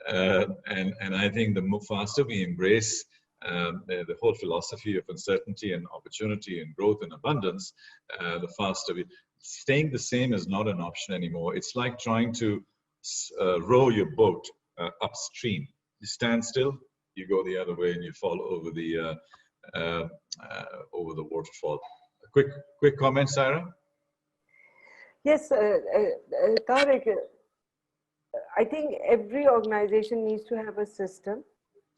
And I think the faster we embrace the whole philosophy of uncertainty and opportunity and growth and abundance, the faster staying the same is not an option anymore. It's like trying to row your boat upstream. You stand still, you go the other way, and you fall over the waterfall. Quick comment, Saira? Yes, Tariq, I think every organization needs to have a system.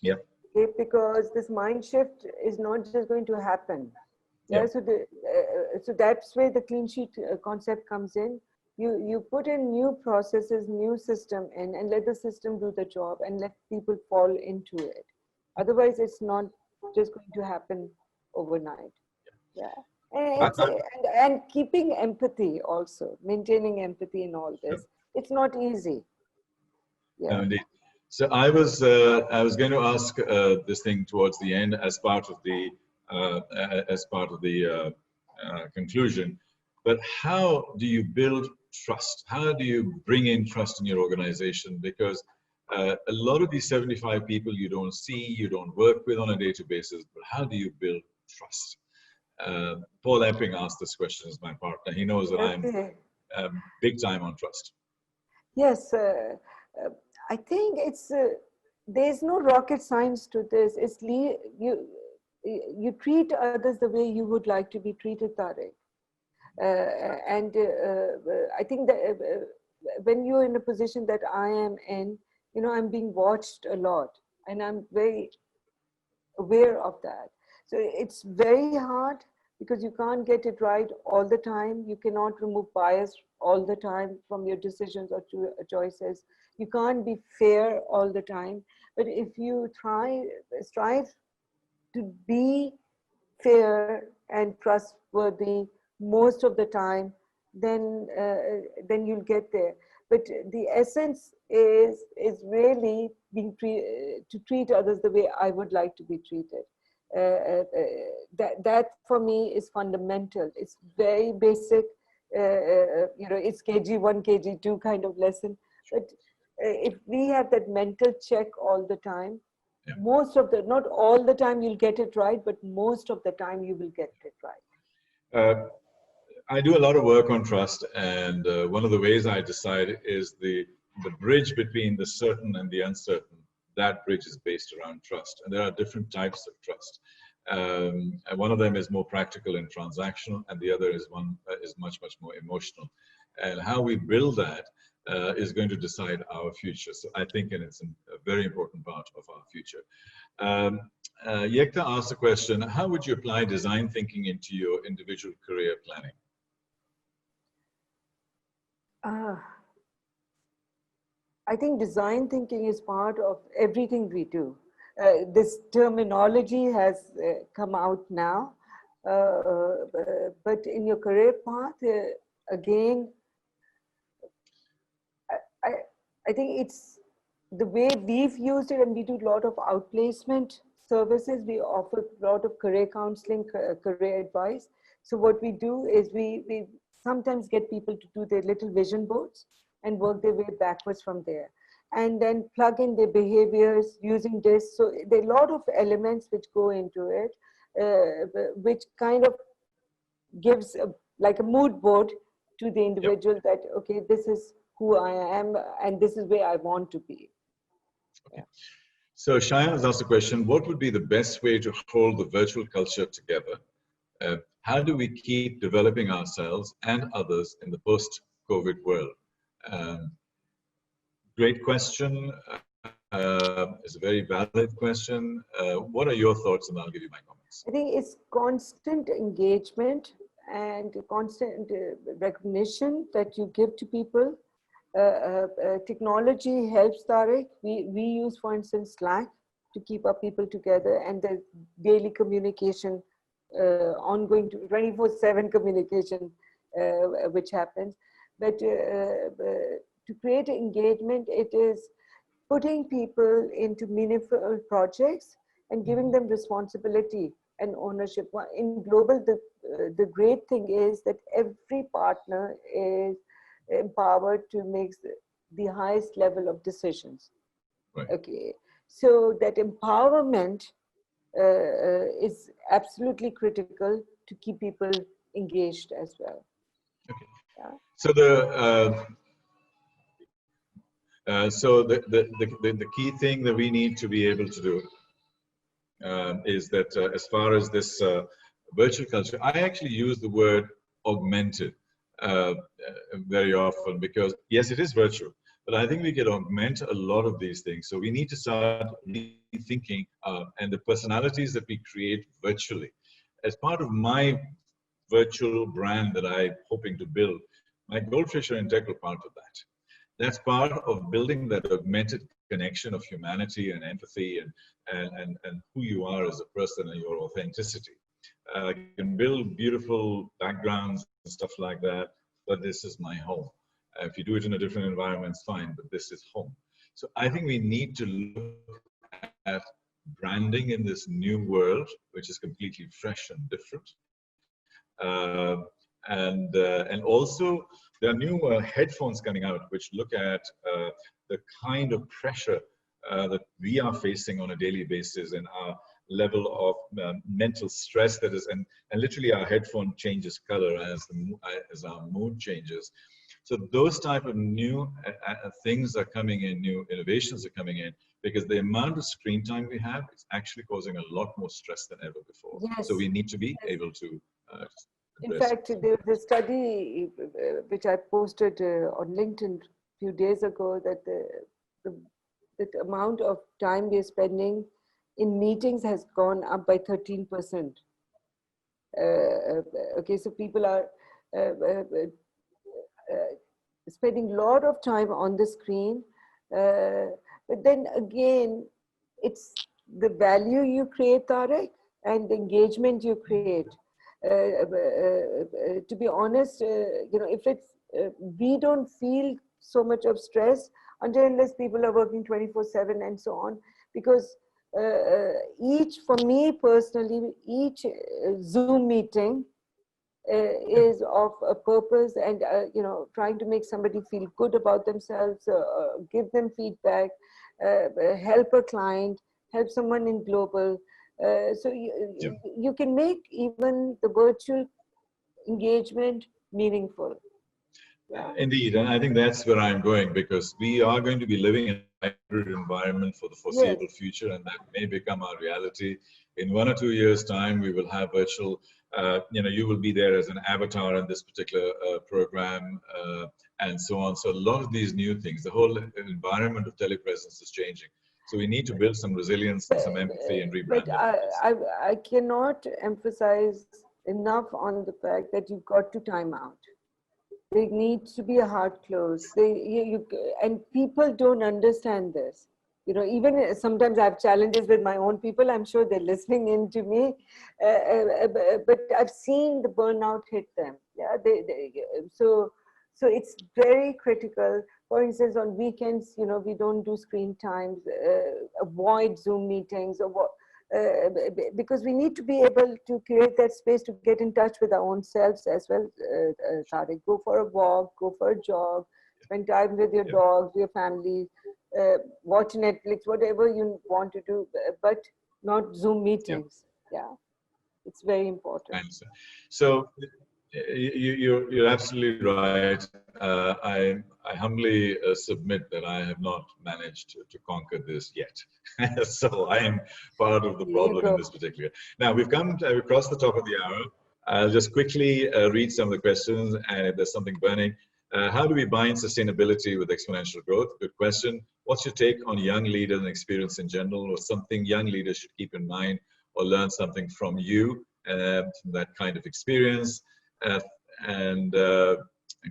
Yeah. Okay, because this mind shift is not just going to happen. Yeah. So that's where the clean sheet concept comes in. You put in new processes, new system in, and let the system do the job, and let people fall into it. Otherwise, it's not just going to happen overnight. Yeah. And keeping empathy also, maintaining empathy in all this. It's not easy. Yeah. Indeed. So I was going to ask this thing towards the end as part of the conclusion, But how do you build trust? How do you bring in trust in your organization? Because a lot of these 75 people you don't see, you don't work with on a day-to-day basis, but how do you build trust? Paul Epping asked this question as my partner. He knows that I'm big time on trust. Yes, I think it's there's no rocket science to this. It's you treat others the way you would like to be treated, Tariq. And I think that when you're in a position that I am in, you know, I'm being watched a lot, and I'm very aware of that. So it's very hard because you can't get it right all the time. You cannot remove bias all the time from your decisions or choices. You can't be fair all the time. But if you strive to be fair and trustworthy most of the time, then you'll get there. But the essence is really being to treat others the way I would like to be treated. That for me is fundamental. It's very basic. You know, it's KG1, KG2 kind of lesson. But if we have that mental check all the time, most of the, not all the time you'll get it right, but most of the time you will get it right. I do a lot of work on trust, and one of the ways I decide is the bridge between the certain and the uncertain. That bridge is based around trust, and there are different types of trust. And one of them is more practical and transactional, and the other is much more emotional. And how we build that is going to decide our future. So I think, and it's a very important part of our future. Yekta asked the question: how would you apply design thinking into your individual career planning? I think design thinking is part of everything we do. This terminology has come out now, but in your career path, again, I think it's the way we've used it, and we do a lot of outplacement services. We offer a lot of career counseling, career advice. So what we do is we sometimes get people to do their little vision boards and work their way backwards from there, and then plug in their behaviors using this. So there are a lot of elements which go into it, which kind of gives like a mood board to the individual that, okay, this is who I am and this is where I want to be. Okay. So Shayan has asked a question: what would be the best way to hold the virtual culture together? How do we keep developing ourselves and others in the post-COVID world? Great question. It's a very valid question. What are your thoughts? And I'll give you my comments. I think it's constant engagement and constant recognition that you give to people. Technology helps, Tariq. We use, for instance, Slack to keep our people together, and the daily communication, ongoing 24/7 communication, which happens. But to create engagement, it is putting people into meaningful projects and giving them responsibility and ownership. In global, the great thing is that every partner is empowered to make the highest level of decisions. Right. Okay, so that empowerment is absolutely critical to keep people engaged as well. Okay. Yeah. So the key thing that we need to be able to do is that as far as this virtual culture, I actually use the word augmented very often, because yes, it is virtual, but I think we can augment a lot of these things. So we need to start rethinking and the personalities that we create virtually. As part of my virtual brand that I'm hoping to build, my goldfish are an integral part of that. That's part of building that augmented connection of humanity and empathy and who you are as a person and your authenticity. You can build beautiful backgrounds and stuff like that, but this is my home. If you do it in a different environment, it's fine, but this is home. So I think we need to look at branding in this new world, which is completely fresh and different. And also there are new headphones coming out which look at the kind of pressure that we are facing on a daily basis, and our level of mental stress that is, and literally our headphone changes color as our mood changes. So those type of new things are coming in, new innovations are coming in, because the amount of screen time we have is actually causing a lot more stress than ever before. Yes. So we need to be able to in fact, there was a study which I posted on LinkedIn a few days ago, that the amount of time we are spending in meetings has gone up by 13%. Okay, so people are spending a lot of time on the screen, but then again, it's the value you create, Tarek, and the engagement you create. To be honest, if it's we don't feel so much of stress unless people are working 24/7 and so on, because for me personally, each Zoom meeting is of a purpose, and trying to make somebody feel good about themselves, give them feedback, help a client, help someone in global. So you can make even the virtual engagement meaningful. Yeah. Indeed, and I think that's where I'm going, because we are going to be living in a hybrid environment for the foreseeable future, and that may become our reality. In 1 or 2 years' time, we will have virtual, you will be there as an avatar in this particular program, and so on. So a lot of these new things, the whole environment of telepresence is changing. So we need to build some resilience and some empathy and rebrand. But I cannot emphasize enough on the fact that you've got to time out. There needs to be a hard close. And people don't understand this. Even sometimes I have challenges with my own people. I'm sure they're listening in to me, but I've seen the burnout hit them. Yeah, so it's very critical. For instance, on weekends, we don't do screen times, avoid Zoom meetings, or because we need to be able to create that space to get in touch with our own selves as well. Tarek, go for a walk, go for a jog, spend time with your dogs, your family, watch Netflix, whatever you want to do, but not Zoom meetings. Yeah, it's very important. So you're absolutely right. I humbly submit that I have not managed to conquer this yet. So I am part of the problem in this particular. Now we've crossed the top of the hour. I'll just quickly read some of the questions, and if there's something burning. How do we bind sustainability with exponential growth? Good question. What's your take on young leaders and experience in general, or something young leaders should keep in mind or learn something from you, from that kind of experience? And a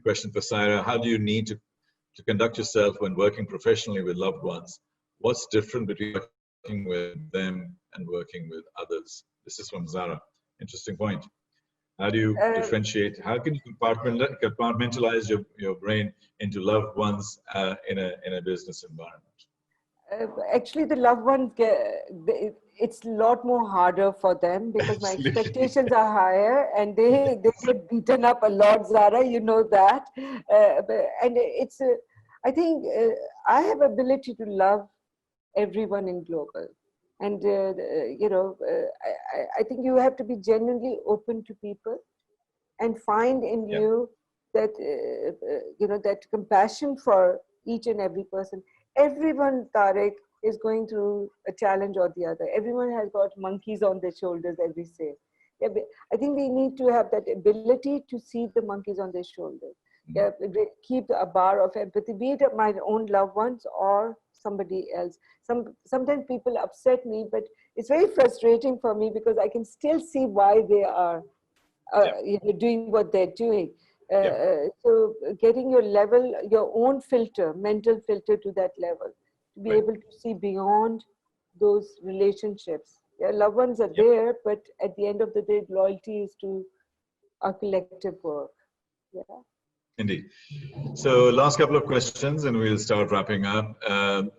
question for Saira: how do you need to conduct yourself when working professionally with loved ones? What's different between working with them and working with others? This is from Zara. Interesting point. How do you differentiate? How can you compartmentalize your brain into loved ones in a business environment? Actually, the loved ones it's a lot more harder for them, because my expectations are higher, and they get beaten up a lot, Zara, you know that. And it's I think I have ability to love everyone in global. And, I think you have to be genuinely open to people and find in you that, that compassion for each and every person. Everyone, Tarek, is going through a challenge or the other. Everyone has got monkeys on their shoulders, as we say. Yeah, I think we need to have that ability to see the monkeys on their shoulders. Yeah, keep a bar of empathy, be it my own loved ones or somebody else. Sometimes people upset me, but it's very frustrating for me, because I can still see why they are doing what they're doing. So getting your level, your own filter, mental filter to that level, to be able to see beyond those relationships. Yeah, loved ones are there, but at the end of the day, loyalty is to our collective work. Yeah. Indeed. So last couple of questions, and we'll start wrapping up.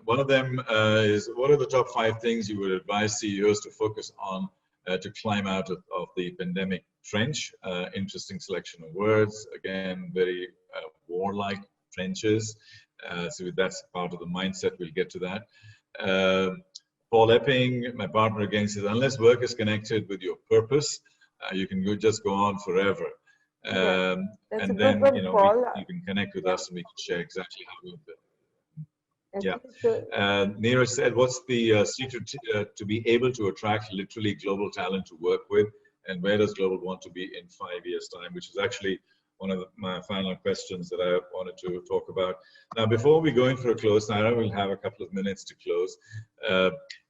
One of them is, what are the top 5 things you would advise CEOs to focus on to climb out of the pandemic trench. Interesting selection of words. Again, very warlike trenches. So that's part of the mindset. We'll get to that. Paul Epping, my partner, again says, unless work is connected with your purpose, you can just go on forever. And then, you know, you can connect with us and we can share exactly how we do it. Yeah. Neeraj said, what's the secret to be able to attract literally global talent to work with? And where does global want to be in 5 years' time? Which is actually one of my final questions that I wanted to talk about. Now, before we go in for a close, Saira will have a couple of minutes to close.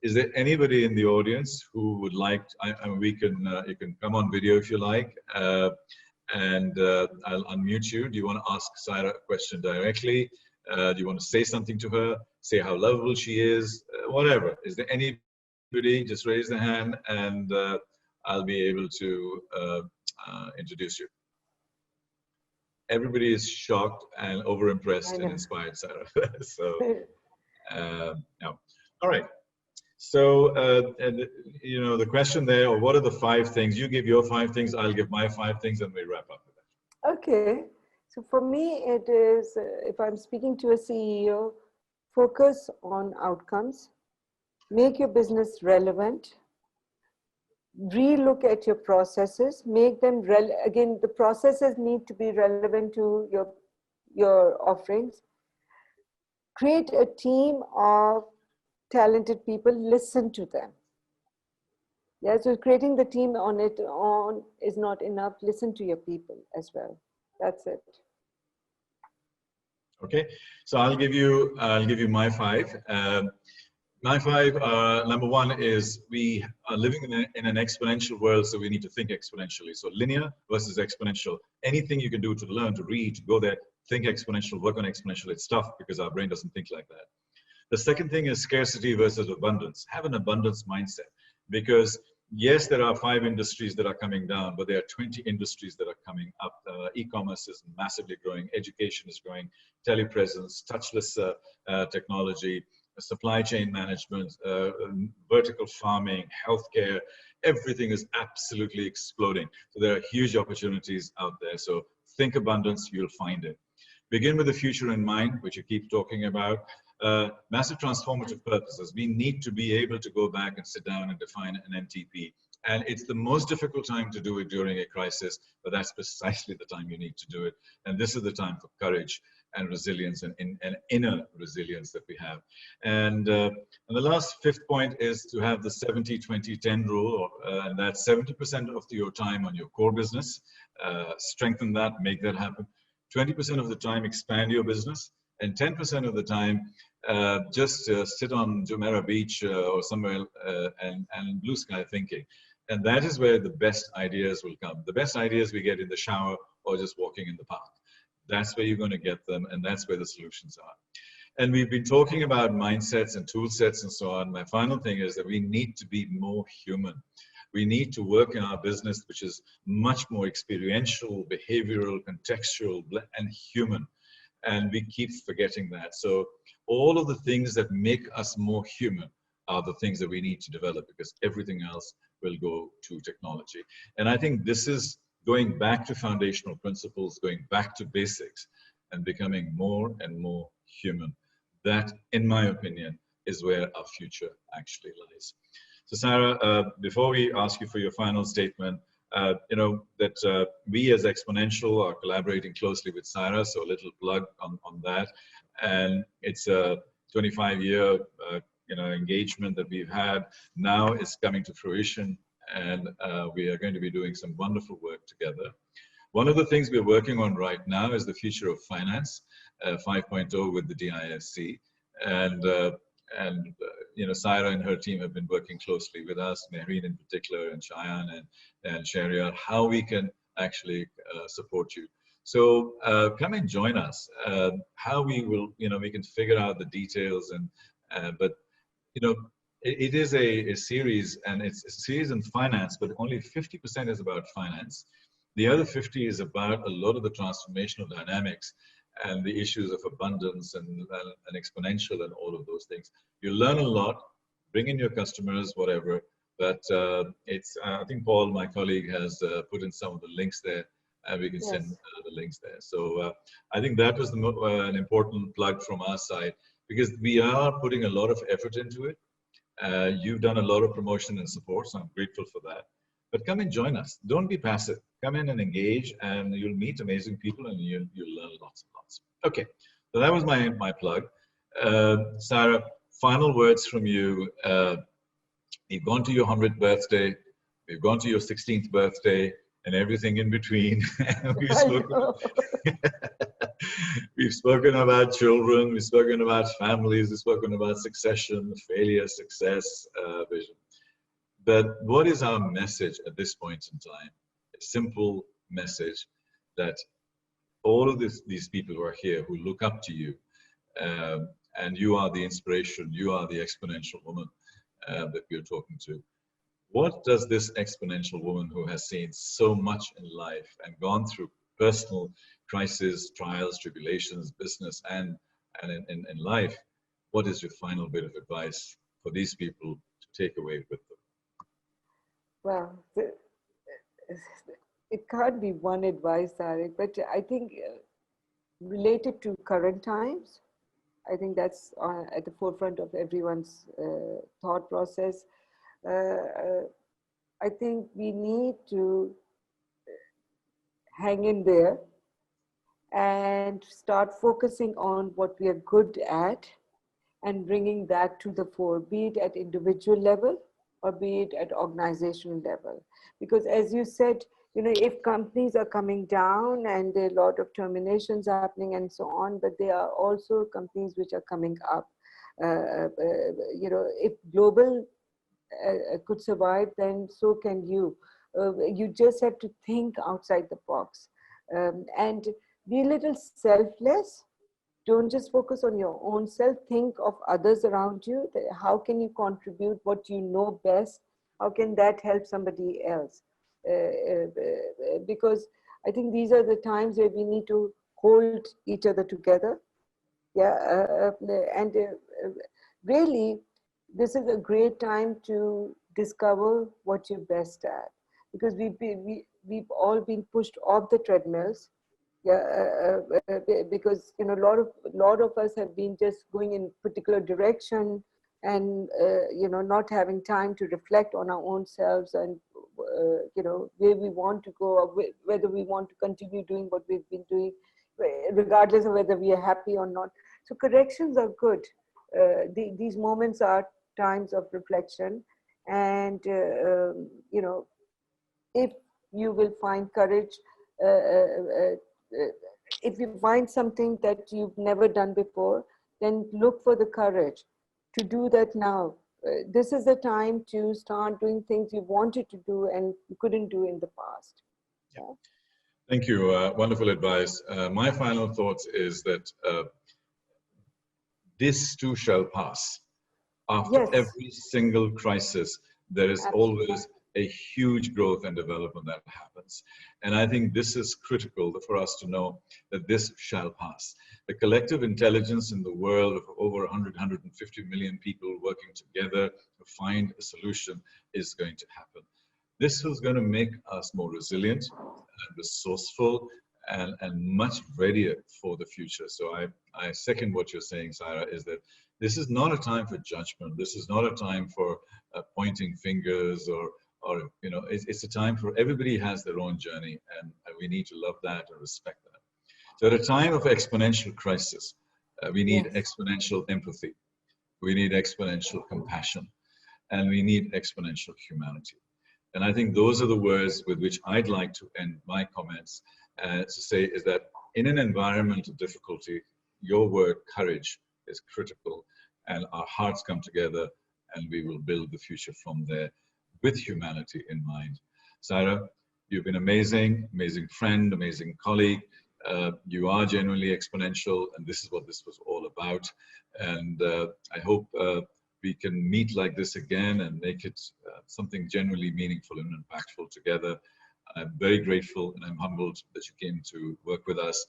Is there anybody in the audience who would like, you can come on video if you like, and I'll unmute you. Do you want to ask Saira a question directly? Do you want to say something to her? Say how lovable she is? Whatever. Is there anybody? Just raise the hand and I'll be able to introduce you. Everybody is shocked and overimpressed and inspired, Saira. So, no. All right. So, you know, the question there, or what are the 5 things? You give your 5 things, I'll give my 5 things, and we wrap up with that. Okay. So for me, it is, if I'm speaking to a CEO, focus on outcomes, make your business relevant, relook at your processes, make them, again, the processes need to be relevant to your offerings. Create a team of talented people, listen to them. Yeah, so creating the team on is not enough. Listen to your people as well. That's it. Okay, so I'll give you my 5. My 5, number 1 is we are living in an exponential world, so we need to think exponentially. So linear versus exponential. Anything you can do to learn, to read, to go there, think exponential, work on exponential. It's tough because our brain doesn't think like that. The second thing is scarcity versus abundance. Have an abundance mindset, because yes, there are 5 industries that are coming down, but there are 20 industries that are coming up. E-commerce is massively growing, education is growing, telepresence, touchless technology, supply chain management, vertical farming, healthcare, everything is absolutely exploding. So there are huge opportunities out there. So think abundance, you'll find it. Begin with the future in mind, which you keep talking about. Massive transformative purposes. We need to be able to go back and sit down and define an MTP. And it's the most difficult time to do it during a crisis, but that's precisely the time you need to do it. And this is the time for courage and resilience and inner resilience that we have. And the last 5th point is to have the 70-20-10 rule, and that's 70% of your time on your core business. Strengthen that, make that happen. 20% of the time, expand your business. And 10% of the time, just sit on Jumeirah Beach or somewhere and blue sky thinking. And that is where the best ideas will come. The best ideas we get in the shower or just walking in the park. That's where you're going to get them, and that's where the solutions are. And we've been talking about mindsets and tool sets and so on. My final thing is that we need to be more human. We need to work in our business, which is much more experiential, behavioral, contextual, and human. And we keep forgetting that. So all of the things that make us more human are the things that we need to develop, because everything else will go to technology. And I think this is going back to foundational principles, going back to basics, and becoming more and more human. That, in my opinion, is where our future actually lies. So Saira, before we ask you for your final statement, you know, that we as Xponential are collaborating closely with Saira, so a little plug on that. And it's a 25-year you know, engagement that we've had. Now is coming to fruition, and we are going to be doing some wonderful work together. One of the things we're working on right now is the future of finance, 5.0 with the DISC. And you know, Saira and her team have been working closely with us, Mehreen in particular, and Cheyenne and Sharia, how we can actually support you. So come and join us. How we will, you know, we can figure out the details, and but you know, it is a series, and it's a series in finance, but only 50% is about finance. The other 50 is about a lot of the transformational dynamics and the issues of abundance and exponential and all of those things. You learn a lot, bring in your customers, whatever, but I think Paul, my colleague, has put in some of the links there, and we can send Yes. the links there. So I think that was an important plug from our side, because we are putting a lot of effort into it. You've done a lot of promotion and support, so I'm grateful for that. But come and join us. Don't be passive. Come in and engage, and you'll meet amazing people, and you'll learn lots and lots. Okay, so that was my plug. Saira, final words from you. We've gone to your 100th birthday, we've gone to your 16th birthday, and everything in between. we've I spoken. know. We've spoken about children, we've spoken about families, we've spoken about succession, failure, success, vision. But what is our message at this point in time? A simple message that all of these people who are here, who look up to you, and you are the inspiration, you are the exponential woman that we're talking to. What does this exponential woman who has seen so much in life and gone through personal crises, trials, tribulations, business, and in life, what is your final bit of advice for these people to take away with them? Well, it can't be one advice, Tariq, but I think related to current times, I think that's at the forefront of everyone's thought process. I think we need to hang in there and start focusing on what we are good at and bringing that to the fore, be it at individual level or be it at organizational level. Because as you said, if companies are coming down and there are a lot of terminations happening and so on, but there are also companies which are coming up. If global could survive, then so can you. You just have to think outside the box and be a little selfless. Don't just focus on your own self. Think of others around you. How can you contribute what you know best? How can that help somebody else? Because I think these are the times where we need to hold each other together. Yeah, and really, this is a great time to discover what you're best at, because we've all been pushed off the treadmills. Yeah, because a lot of us have been just going in particular direction and not having time to reflect on our own selves and where we want to go, or whether we want to continue doing what we've been doing, regardless of whether we are happy or not. So corrections are good. These moments are times of reflection, and if you will find courage, if you find something that you've never done before, then look for the courage to do that now. This is the time to start doing things you wanted to do and you couldn't do in the past. Yeah. Thank you. Wonderful advice. My final thoughts is that this too shall pass. After Yes. every single crisis, there is always a huge growth and development that happens. And I think this is critical for us to know that this shall pass. The collective intelligence in the world of over 100, 150 million people working together to find a solution is going to happen. This is going to make us more resilient and resourceful and much readier for the future. So I second what you're saying, Saira, is that this is not a time for judgment. This is not a time for pointing fingers or it's a time for everybody has their own journey, and we need to love that and respect that. So at a time of exponential crisis, we need exponential empathy. We need exponential compassion, and we need exponential humanity. And I think those are the words with which I'd like to end my comments to say is that in an environment of difficulty, your word courage is critical, and our hearts come together and we will build the future from there with humanity in mind. Saira, you've been amazing, amazing friend, amazing colleague. You are genuinely exponential, and this is what this was all about. And I hope we can meet like this again and make it something genuinely meaningful and impactful together. I'm very grateful and I'm humbled that you came to work with us.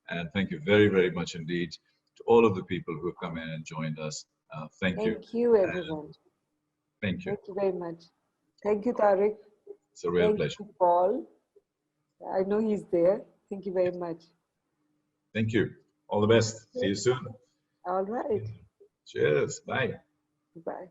And thank you very, very much indeed to all of the people who have come in and joined us. Thank you. Thank you, everyone. Thank you. Thank you very much. Thank you, Tariq. It's a real Thank pleasure. you, Paul. I know he's there. Thank you very much. Thank you. All the best. See you soon. All right. Cheers. Bye. Bye.